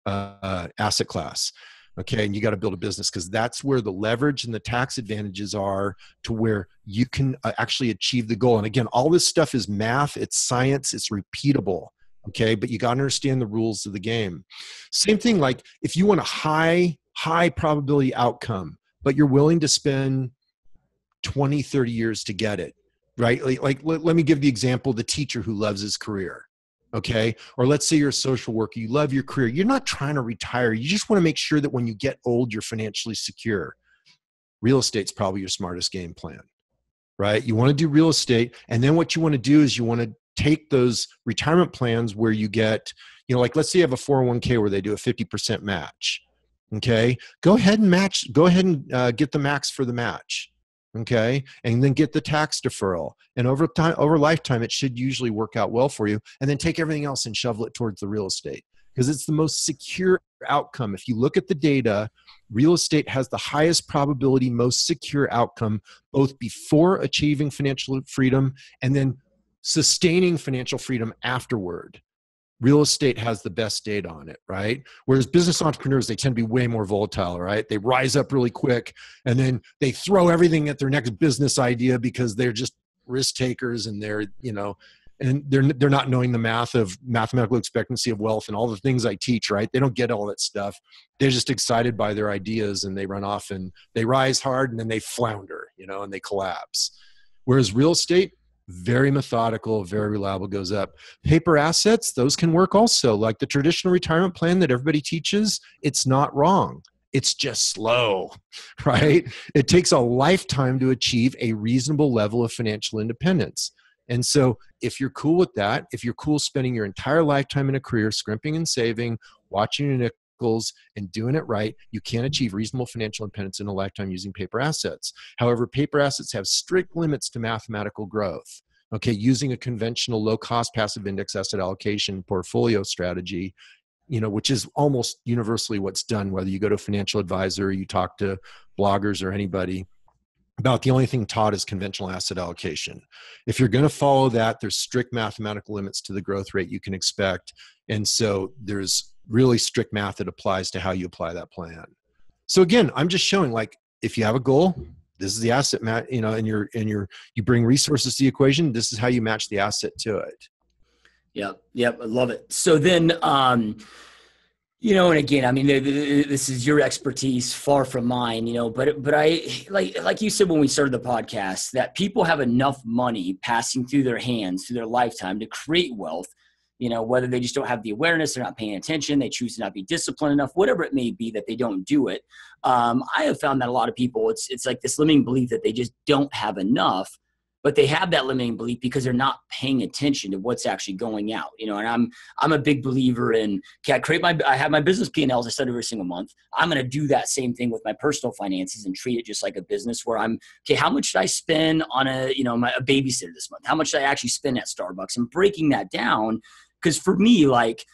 asset class. Okay. And you got to build a business, because that's where the leverage and the tax advantages are to where you can actually achieve the goal. And again, all this stuff is math, it's science, it's repeatable. Okay. But you got to understand the rules of the game. Same thing, like if you want a high probability outcome, but you're willing to spend 20, 30 years to get it, right? Like let me give the example of the teacher who loves his career. Okay. Or let's say you're a social worker, you love your career. You're not trying to retire. You just want to make sure that when you get old, you're financially secure. Real estate's probably your smartest game plan, right? You want to do real estate. And then what you want to do is you want to take those retirement plans where you get, like let's say you have a 401k where they do a 50% match. Okay. Go ahead and get the max for the match. Okay. And then get the tax deferral. And over lifetime, it should usually work out well for you. And then take everything else and shovel it towards the real estate, because it's the most secure outcome. If you look at the data, real estate has the highest probability, most secure outcome, both before achieving financial freedom and then sustaining financial freedom afterward. Real estate has the best data on it, right? Whereas business entrepreneurs, they tend to be way more volatile, right? They rise up really quick and then they throw everything at their next business idea because they're just risk takers, and they're not knowing the math of mathematical expectancy of wealth and all the things I teach, right? They don't get all that stuff. They're just excited by their ideas, and they run off and they rise hard and then they flounder, and they collapse. Whereas real estate, very methodical, very reliable, goes up. Paper assets, those can work also. Like the traditional retirement plan that everybody teaches, it's not wrong. It's just slow, right? It takes a lifetime to achieve a reasonable level of financial independence. And so if you're cool with that, if you're cool spending your entire lifetime in a career scrimping and saving, watching your nickels and doing it right, you can achieve reasonable financial independence in a lifetime using paper assets. However, paper assets have strict limits to mathematical growth. Okay, using a conventional low-cost passive index asset allocation portfolio strategy, which is almost universally what's done, whether you go to a financial advisor or you talk to bloggers or anybody. About the only thing taught is conventional asset allocation. If you're going to follow that, there's strict mathematical limits to the growth rate you can expect. And so there's really strict math that applies to how you apply that plan. So again, I'm just showing, like, if you have a goal, this is the asset and you bring resources to the equation. This is how you match the asset to it. Yep. Yep. I love it. So then, and again, I mean, this is your expertise, far from mine, but I, like you said, when we started the podcast, that people have enough money passing through their hands through their lifetime to create wealth, whether they just don't have the awareness, they're not paying attention, they choose to not be disciplined enough, whatever it may be, that they don't do it. I have found that a lot of people, it's like this limiting belief that they just don't have enough, but they have that limiting belief because they're not paying attention to what's actually going out, and I'm a big believer in, okay, I have my business P&Ls I study every single month. I'm going to do that same thing with my personal finances and treat it just like a business where how much should I spend on a babysitter this month? How much should I actually spend at Starbucks? And breaking that down. Because for me, like,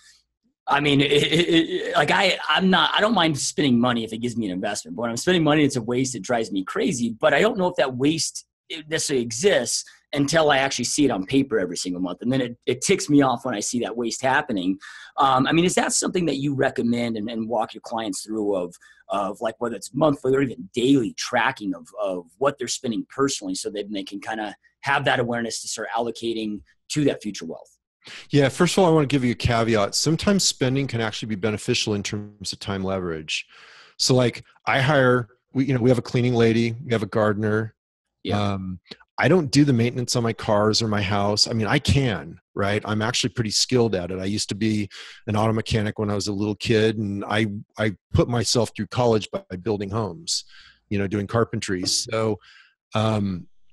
I mean, I don't mind spending money if it gives me an investment. But when I'm spending money, it's a waste. It drives me crazy. But I don't know if that waste necessarily exists until I actually see it on paper every single month. And then it ticks me off when I see that waste happening. I mean, is that something that you recommend and walk your clients through of like, whether it's monthly or even daily tracking of what they're spending personally, so that they can kind of have that awareness to start allocating to that future wealth? Yeah. First of all, I want to give you a caveat. Sometimes spending can actually be beneficial in terms of time leverage. So like we have a cleaning lady, we have a gardener. Yeah. I don't do the maintenance on my cars or my house. I mean, I can, right? I'm actually pretty skilled at it. I used to be an auto mechanic when I was a little kid, and I put myself through college by building homes, doing carpentry. So,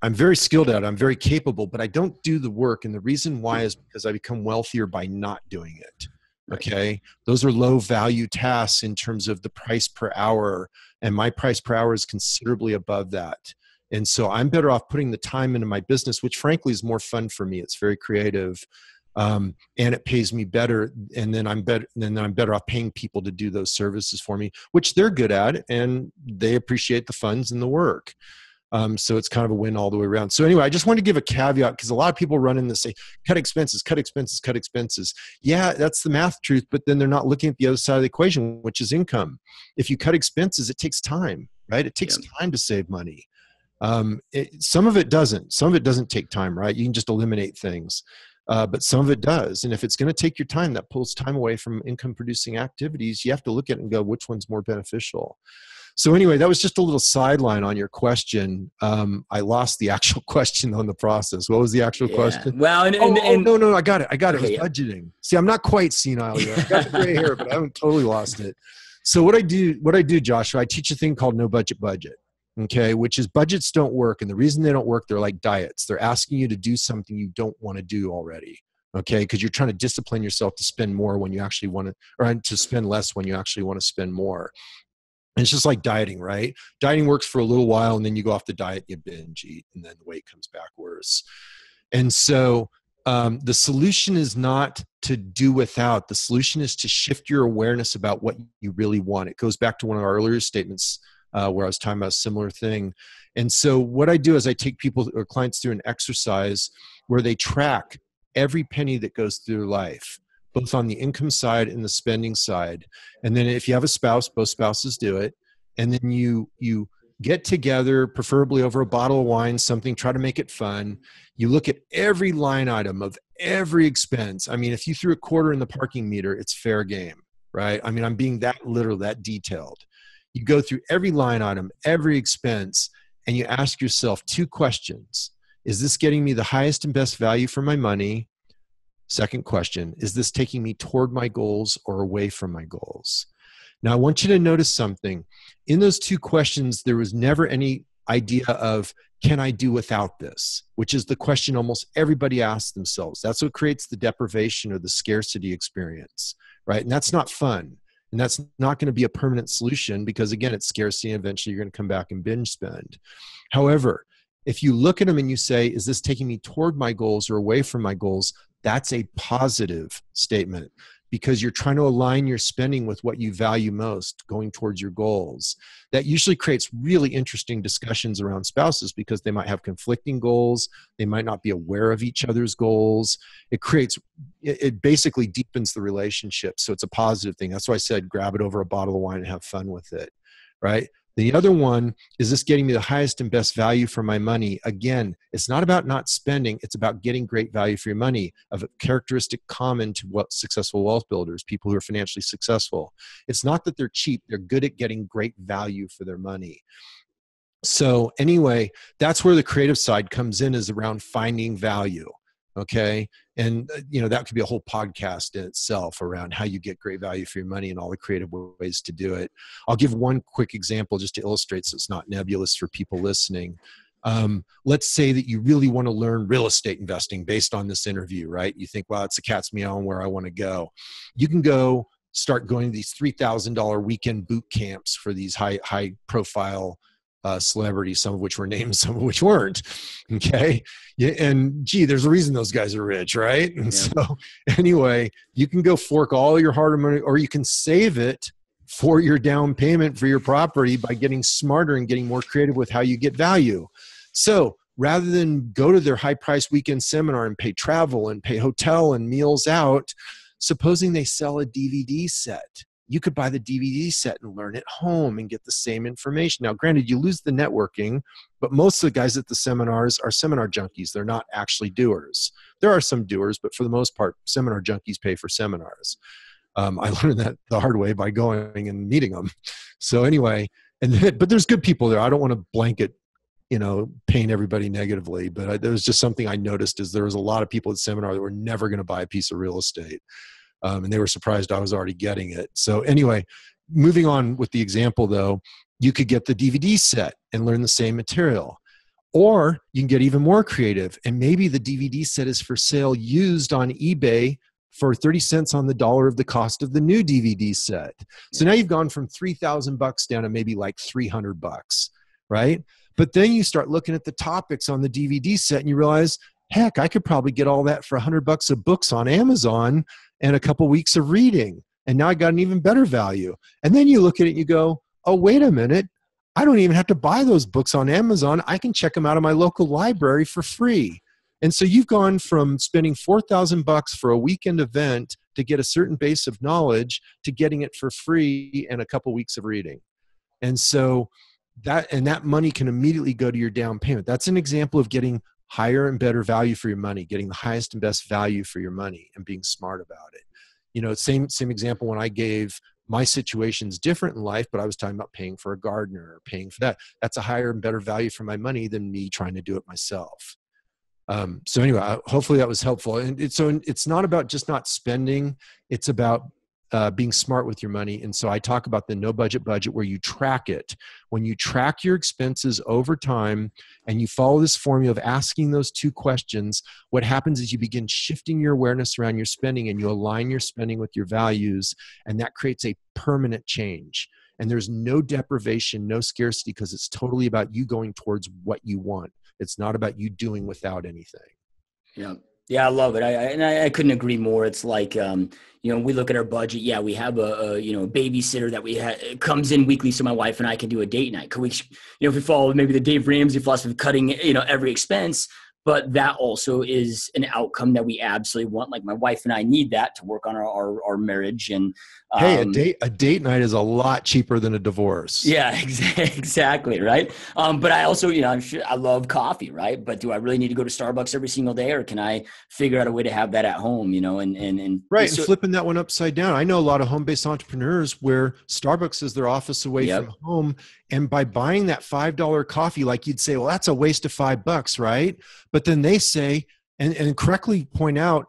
I'm very skilled at it. I'm very capable, but I don't do the work. And the reason why is because I become wealthier by not doing it. Okay. Those are low value tasks in terms of the price per hour. And my price per hour is considerably above that. And so I'm better off putting the time into my business, which frankly is more fun for me. It's very creative. And it pays me better. And then I'm better off paying people to do those services for me, which they're good at, and they appreciate the funds and the work. So it's kind of a win all the way around. So anyway, I just wanted to give a caveat, because a lot of people run in this, say, cut expenses, cut expenses, cut expenses. Yeah, that's the math truth, but then they're not looking at the other side of the equation, which is income. If you cut expenses, it takes time, right? It takes time to save money. Some of it doesn't. Some of it doesn't take time, right? You can just eliminate things. But some of it does. And if it's going to take your time, that pulls time away from income producing activities. You have to look at it and go, which one's more beneficial? So anyway, that was just a little sideline on your question. I lost the actual question on the process. What was the actual question? Well, no, I got it. Okay, it was budgeting. See, I'm not quite senile yet. I got the gray hair, but I haven't totally lost it. So what I do, Joshua, I teach a thing called no budget. Okay, which is budgets don't work. And the reason they don't work, they're like diets. They're asking you to do something you don't want to do already. Okay, because you're trying to discipline yourself to spend more when you actually want to, or to spend less when you actually want to spend more. And it's just like dieting, right? Dieting works for a little while, and then you go off the diet, you binge eat, and then the weight comes back worse. And so the solution is not to do without. The solution is to shift your awareness about what you really want. It goes back to one of our earlier statements where I was talking about a similar thing. And so what I do is I take people or clients through an exercise where they track every penny that goes through their life, both on the income side and the spending side. And then if you have a spouse, both spouses do it. And then you get together, preferably over a bottle of wine, something, try to make it fun. You look at every line item of every expense. I mean, if you threw a quarter in the parking meter, it's fair game, right? I mean, I'm being that literal, that detailed. You go through every line item, every expense, and you ask yourself two questions. Is this getting me the highest and best value for my money? Second question, is this taking me toward my goals or away from my goals? Now, I want you to notice something. In those two questions, there was never any idea of, can I do without this? Which is the question almost everybody asks themselves. That's what creates the deprivation or the scarcity experience, right? And that's not fun. And that's not going to be a permanent solution, because again, it's scarcity, and eventually you're going to come back and binge spend. However, if you look at them and you say, is this taking me toward my goals or away from my goals? That's a positive statement, because you're trying to align your spending with what you value most, going towards your goals. That usually creates really interesting discussions around spouses, because they might have conflicting goals. They might not be aware of each other's goals. It basically deepens the relationship. So it's a positive thing. That's why I said, grab it over a bottle of wine and have fun with it. right? The other one, is this getting me the highest and best value for my money? Again, it's not about not spending. It's about getting great value for your money, of a characteristic common to what successful wealth builders, people who are financially successful. It's not that they're cheap. They're good at getting great value for their money. So anyway, that's where the creative side comes in, is around finding value. Okay. And, that could be a whole podcast in itself around how you get great value for your money and all the creative ways to do it. I'll give one quick example just to illustrate, so it's not nebulous for people listening. Let's say that you really want to learn real estate investing based on this interview, right? You think, wow, it's a cat's meow where I want to go. You can go start going to these $3,000 weekend boot camps for these high profile celebrities, some of which were named, some of which weren't. Okay. Yeah, and there's a reason those guys are rich, right? And so anyway, you can go fork all your hard-earned money, or you can save it for your down payment for your property by getting smarter and getting more creative with how you get value. So rather than go to their high-priced weekend seminar and pay travel and pay hotel and meals out, supposing they sell a DVD set, you could buy the DVD set and learn at home and get the same information. Now, granted, you lose the networking, but most of the guys at the seminars are seminar junkies. They're not actually doers. There are some doers, but for the most part, seminar junkies pay for seminars. I learned that the hard way by going and meeting them. So anyway, but there's good people there. I don't want to blanket, paint everybody negatively, but there was just something I noticed, is there was a lot of people at seminar that were never going to buy a piece of real estate. And they were surprised I was already getting it. So anyway, moving on with the example though, you could get the DVD set and learn the same material. Or you can get even more creative, and maybe the DVD set is for sale used on eBay for 30 cents on the dollar of the cost of the new DVD set. So now you've gone from $3,000 down to maybe like $300, right? But then you start looking at the topics on the DVD set and you realize, heck, I could probably get all that for $100 of books on Amazon and a couple weeks of reading. And now I got an even better value. And then you look at it and you go, oh, wait a minute. I don't even have to buy those books on Amazon. I can check them out of my local library for free. And so you've gone from spending $4,000 for a weekend event to get a certain base of knowledge to getting it for free and a couple weeks of reading. And so that money can immediately go to your down payment. That's an example of getting higher and better value for your money, getting the highest and best value for your money and being smart about it. Same example when I gave my situation's different in life, but I was talking about paying for a gardener or paying for that. That's a higher and better value for my money than me trying to do it myself. So anyway, hopefully that was helpful. And it's not about just not spending. It's about being smart with your money. And so I talk about the no budget where you track it. When you track your expenses over time and you follow this formula of asking those two questions, what happens is you begin shifting your awareness around your spending and you align your spending with your values, and that creates a permanent change. And there's no deprivation, no scarcity, because it's totally about you going towards what you want. It's not about you doing without anything. Yeah. Yeah, I love it. I couldn't agree more. It's like, we look at our budget. Yeah, we have a babysitter that comes in weekly, so my wife and I can do a date night. Could we, if we follow maybe the Dave Ramsey philosophy of cutting, every expense, but that also is an outcome that we absolutely want. Like my wife and I need that to work on our marriage. And hey, a date night is a lot cheaper than a divorce. Yeah, exactly. Right. But I also, I love coffee, right? But do I really need to go to Starbucks every single day, or can I figure out a way to have that at home, and right. And flipping that one upside down. I know a lot of home-based entrepreneurs where Starbucks is their office away from home. And by buying that $5 coffee, like you'd say, well, that's a waste of $5, right? But then they say, and correctly point out,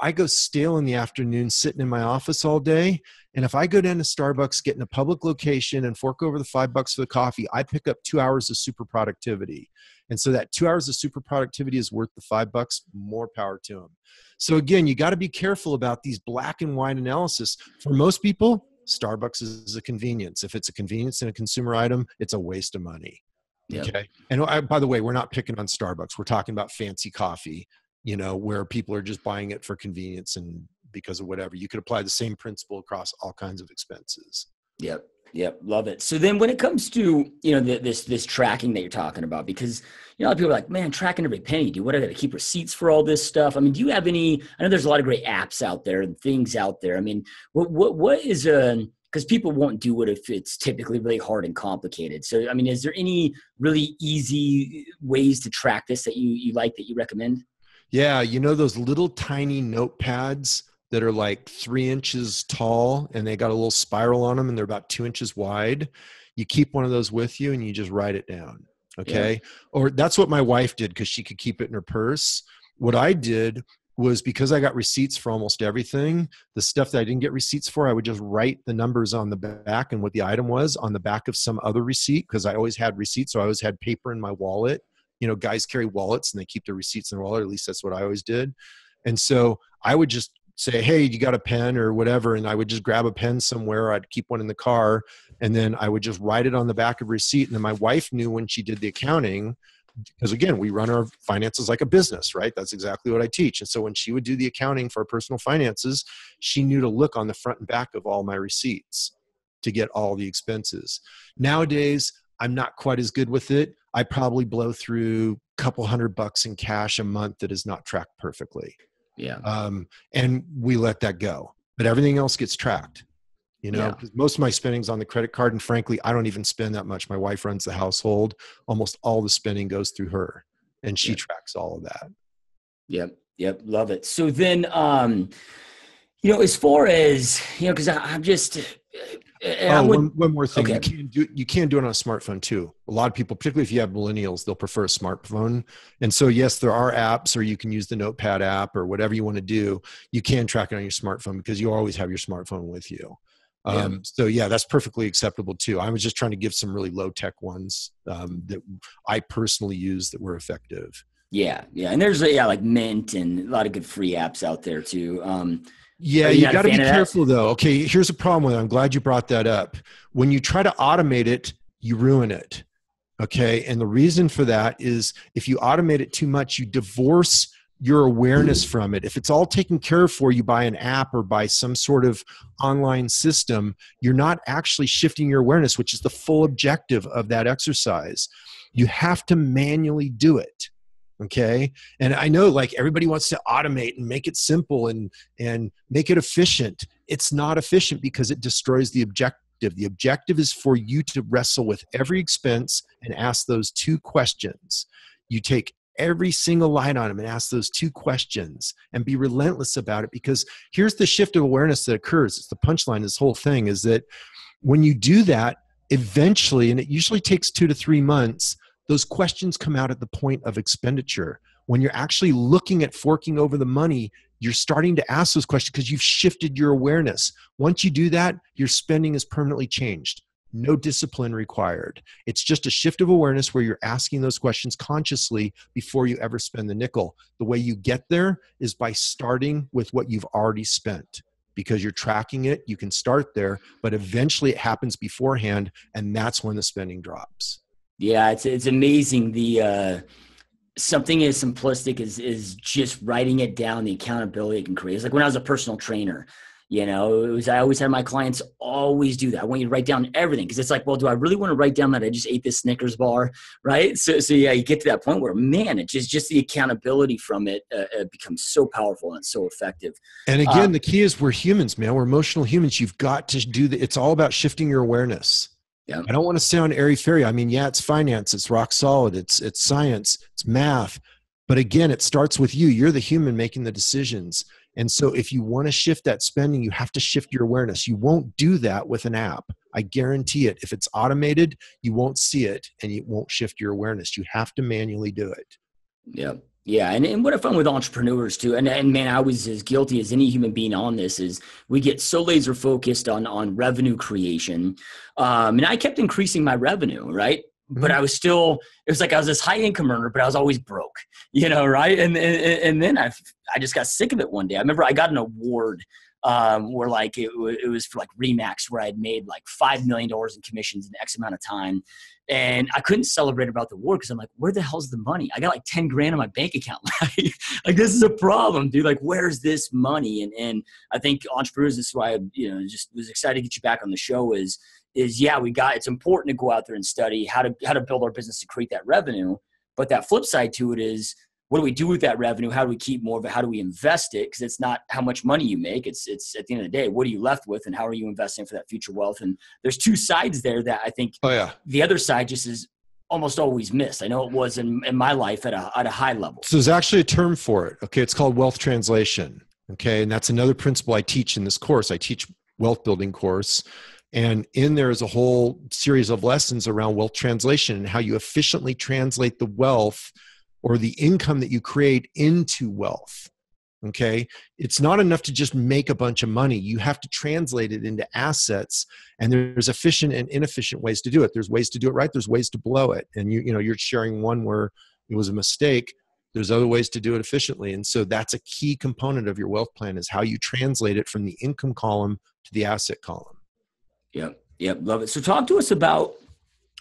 I go stale in the afternoon sitting in my office all day. And if I go down to Starbucks, get in a public location and fork over the $5 for the coffee, I pick up 2 hours of super productivity. And so that 2 hours of super productivity is worth the $5, more power to them. So again, you got to be careful about these black and white analysis. For most people, Starbucks is a convenience. If it's a convenience and a consumer item, it's a waste of money. Yep. Okay. And by the way, we're not picking on Starbucks. We're talking about fancy coffee, where people are just buying it for convenience and because of whatever. You could apply the same principle across all kinds of expenses. Yep. Love it. So then when it comes to, this tracking that you're talking about, because, a lot of people are like, man, tracking every penny, dude, what, I got to keep receipts for all this stuff? I mean, do you have any, I know there's a lot of great apps out there and things out there. I mean, what is because because people won't do it if it's typically really hard and complicated. So, I mean, is there any really easy ways to track this that you like, that you recommend? Yeah. You know, those little tiny notepads that are like 3 inches tall and they got a little spiral on them and they're about 2 inches wide. You keep one of those with you and you just write it down. Okay. Yeah. Or that's what my wife did because she could keep it in her purse. What I did was, because I got receipts for almost everything, the stuff that I didn't get receipts for, I would just write the numbers on the back and what the item was on the back of some other receipt, because I always had receipts. So I always had paper in my wallet. You know, guys carry wallets and they keep their receipts in their wallet. At least that's what I always did. And so I would just say, hey, you got a pen or whatever? And I would just grab a pen somewhere. I'd keep one in the car and then I would just write it on the back of a receipt. And then my wife knew when she did the accounting, because again, we run our finances like a business, right? That's exactly what I teach. And so when she would do the accounting for our personal finances, she knew to look on the front and back of all my receipts to get all the expenses. Nowadays, I'm not quite as good with it. I probably blow through a couple $100 in cash a month that is not tracked perfectly. Yeah. And we let that go, but everything else gets tracked. You know, because most of my spending's on the credit card. And frankly, I don't even spend that much. My wife runs the household. Almost all the spending goes through her and she tracks all of that. Yep. Yep. Love it. So then, you know, as far as, you know, cause I'm just, one more thing. Okay. You can do it on a smartphone too. A lot of people, particularly if you have millennials, they'll prefer a smartphone. And so yes, there are apps, or you can use the Notepad app or whatever you want to do. You can track it on your smartphone because you always have your smartphone with you. So yeah, that's perfectly acceptable too. I was just trying to give some really low tech ones that I personally use that were effective. Yeah. Yeah. And there's like Mint and a lot of good free apps out there too. Yeah, you got to be careful though. Okay, here's a problem with it. I'm glad you brought that up. When you try to automate it, you ruin it. Okay, and the reason for that is if you automate it too much, you divorce your awareness from it. If it's all taken care of for you by an app or by some sort of online system, you're not actually shifting your awareness, which is the full objective of that exercise. You have to manually do it. Okay. And I know like everybody wants to automate and make it simple and make it efficient. It's not efficient because it destroys the objective. The objective is for you to wrestle with every expense and ask those 2 questions. You take every single line item and ask those 2 questions and be relentless about it, because here's the shift of awareness that occurs. It's the punchline of this whole thing is that when you do that, eventually, and it usually takes 2 to 3 months, those questions come out at the point of expenditure. When you're actually looking at forking over the money, you're starting to ask those questions because you've shifted your awareness. Once you do that, your spending is permanently changed. No discipline required. It's just a shift of awareness where you're asking those questions consciously before you ever spend the nickel. The way you get there is by starting with what you've already spent. Because you're tracking it, you can start there, but eventually it happens beforehand, and that's when the spending drops. Yeah, it's amazing. The something as simplistic as just writing it down, the accountability it can create. It's like when I was a personal trainer, you know, I always had my clients always do that. I want you to write down everything, because it's like, well, do I really want to write down that I just ate this Snickers bar, right? So yeah, you get to that point where, man, it's just the accountability from it becomes so powerful and it's so effective. And again, the key is we're humans, man. We're emotional humans. You've got to do that. It's all about shifting your awareness. Yeah. I don't want to sound airy-fairy. I mean, yeah, it's finance, it's rock solid, it's science, it's math. But again, it starts with you. You're the human making the decisions. And so if you want to shift that spending, you have to shift your awareness. You won't do that with an app. I guarantee it. If it's automated, you won't see it and you won't shift your awareness. You have to manually do it. Yeah. Yeah. And what I found with entrepreneurs too, and man, I was as guilty as any human being on this, is we get so laser focused on revenue creation. And I kept increasing my revenue, right? But I was still, it was like I was this high income earner, but I was always broke, you know, right? And then I just got sick of it one day. I remember I got an award where like it was for like Remax, where I had made like $5 million in commissions in X amount of time. And I couldn't celebrate about the award because I'm like, where the hell's the money? I got like 10 grand in my bank account. Like this is a problem, dude. Like, where's this money? And I think entrepreneurs, this is why I, just was excited to get you back on the show is yeah, it's important to go out there and study how to build our business to create that revenue. But that flip side to it is what do we do with that revenue? How do we keep more of it? How do we invest it? Because it's not how much money you make. It's at the end of the day, what are you left with, and how are you investing for that future wealth? And there's two sides there that I think the other side just is almost always missed. I know it was in my life at a high level. So there's actually a term for it. Okay. It's called wealth translation. Okay. And that's another principle I teach in this course. I teach wealth building course. And in there is a whole series of lessons around wealth translation and how you efficiently translate the wealth or the income that you create into wealth. Okay. It's not enough to just make a bunch of money. You have to translate it into assets, and there's efficient and inefficient ways to do it. There's ways to do it right. There's ways to blow it. And you're sharing one where it was a mistake. There's other ways to do it efficiently. And so that's a key component of your wealth plan, is how you translate it from the income column to the asset column. Yep. Love it. So talk to us about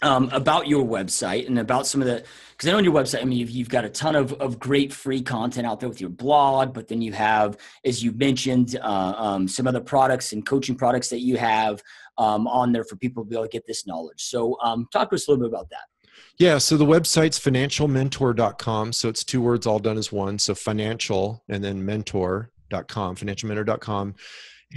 your website and about some of the, because I know on your website, I mean, you've got a ton of great free content out there with your blog, but then you have, as you mentioned, some other products and coaching products that you have on there for people to be able to get this knowledge. So talk to us a little bit about that. Yeah. So the website's financialmentor.com. So it's two words all done as one. So financial and then mentor.com, financialmentor.com.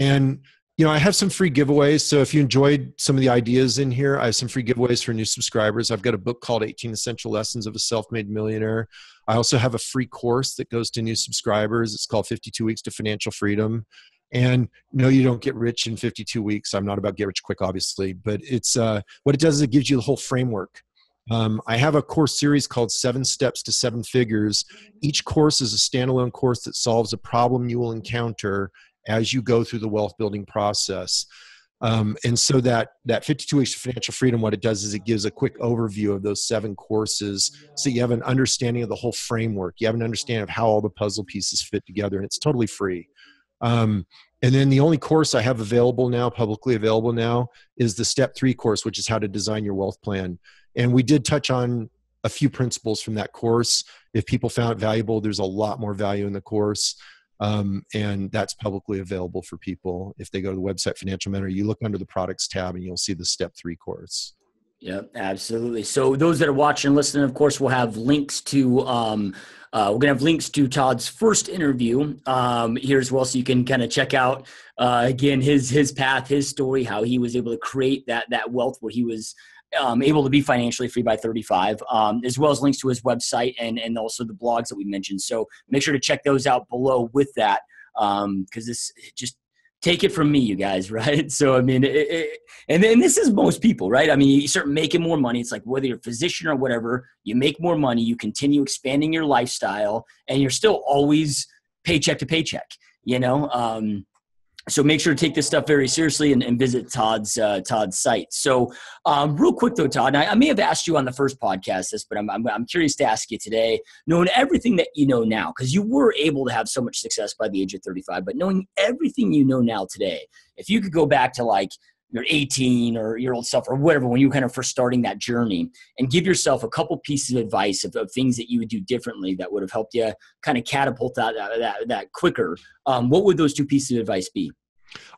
And I have some free giveaways. So if you enjoyed some of the ideas in here, I have some free giveaways for new subscribers. I've got a book called 18 Essential Lessons of a Self-Made Millionaire. I also have a free course that goes to new subscribers. It's called 52 Weeks to Financial Freedom. And no, you don't get rich in 52 weeks. I'm not about get rich quick, obviously, but it's what it does is it gives you the whole framework. I have a course series called 7 Steps to 7 Figures. Each course is a standalone course that solves a problem you will encounter as you go through the wealth building process. And so that 52 Weeks to Financial Freedom, what it does is it gives a quick overview of those 7 courses. So you have an understanding of the whole framework. You have an understanding of how all the puzzle pieces fit together, and it's totally free. And then the only course I have available now, publicly available now, is the Step 3 course, which is how to design your wealth plan. And we did touch on a few principles from that course. If people found it valuable, there's a lot more value in the course. And that's publicly available for people. If they go to the website Financial Mentor, you look under the products tab and you'll see the Step 3 course. Yeah, absolutely. So those that are watching and listening, of course, we'll have links to, we're going to have links to Todd's first interview here as well. So you can kind of check out, again, his path, his story, how he was able to create that wealth where he was able to be financially free by 35, as well as links to his website and also the blogs that we mentioned. So make sure to check those out below with that, because this just take it from me, you guys, right? So, I mean, and this is most people, right? I mean, you start making more money. It's like whether you're a physician or whatever, you make more money, you continue expanding your lifestyle, and you're still always paycheck to paycheck, So make sure to take this stuff very seriously and visit Todd's site. So real quick though, Todd, I may have asked you on the first podcast this, but I'm curious to ask you today, knowing everything that you know now, because you were able to have so much success by the age of 35, but knowing everything you know now today, if you could go back to like your 18 or your old self or whatever, when you were kind of first starting that journey, and give yourself a couple pieces of advice of things that you would do differently that would have helped you kind of catapult that quicker, what would those 2 pieces of advice be?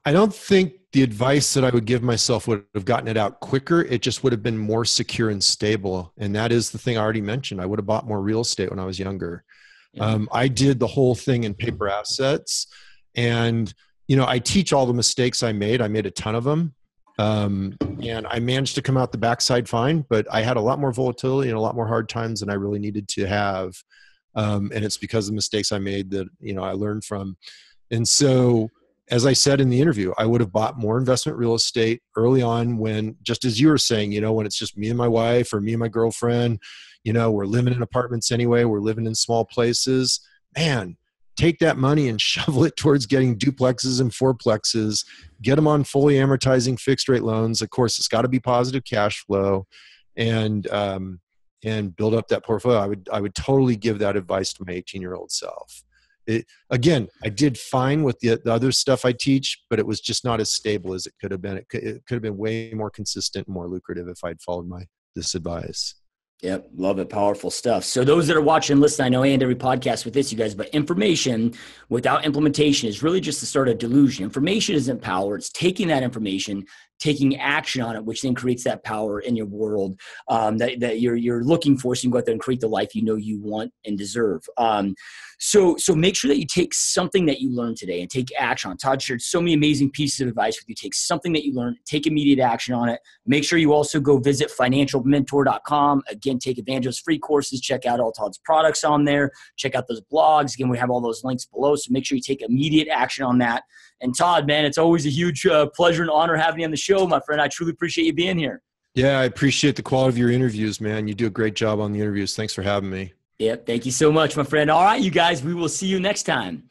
I don't think the advice that I would give myself would have gotten it out quicker. It just would have been more secure and stable. And that is the thing I already mentioned. I would have bought more real estate when I was younger. Yeah. I did the whole thing in paper assets. And, I teach all the mistakes I made. I made a ton of them. And I managed to come out the backside fine, but I had a lot more volatility and a lot more hard times than I really needed to have. And it's because of the mistakes I made that, I learned from. And so, as I said in the interview, I would have bought more investment real estate early on when, just as you were saying, when it's just me and my wife or me and my girlfriend, we're living in apartments anyway, we're living in small places. Man, take that money and shovel it towards getting duplexes and fourplexes, get them on fully amortizing fixed rate loans. Of course, it's got to be positive cash flow, and build up that portfolio. I would totally give that advice to my 18-year-old self. Again, I did fine with the other stuff I teach, but it was just not as stable as it could have been. It could have been way more consistent and more lucrative if I'd followed this advice. Yep. Love it. Powerful stuff. So those that are watching and listening, I know I end every podcast with this, you guys, but information without implementation is really just the start of delusion. Information isn't power. It's taking that information, taking action on it, which then creates that power in your world that you're looking for, so you can go out there and create the life you know you want and deserve. So make sure that you take something that you learned today and take action on. Todd shared so many amazing pieces of advice with you. Take something that you learned, take immediate action on it. Make sure you also go visit financialmentor.com. Again, take advantage of those free courses. Check out all Todd's products on there. Check out those blogs. Again, we have all those links below. So make sure you take immediate action on that. And Todd, man, it's always a huge pleasure and honor having you on the show, my friend. I truly appreciate you being here. Yeah, I appreciate the quality of your interviews, man. You do a great job on the interviews. Thanks for having me. Yep. Thank you so much, my friend. All right, you guys, we will see you next time.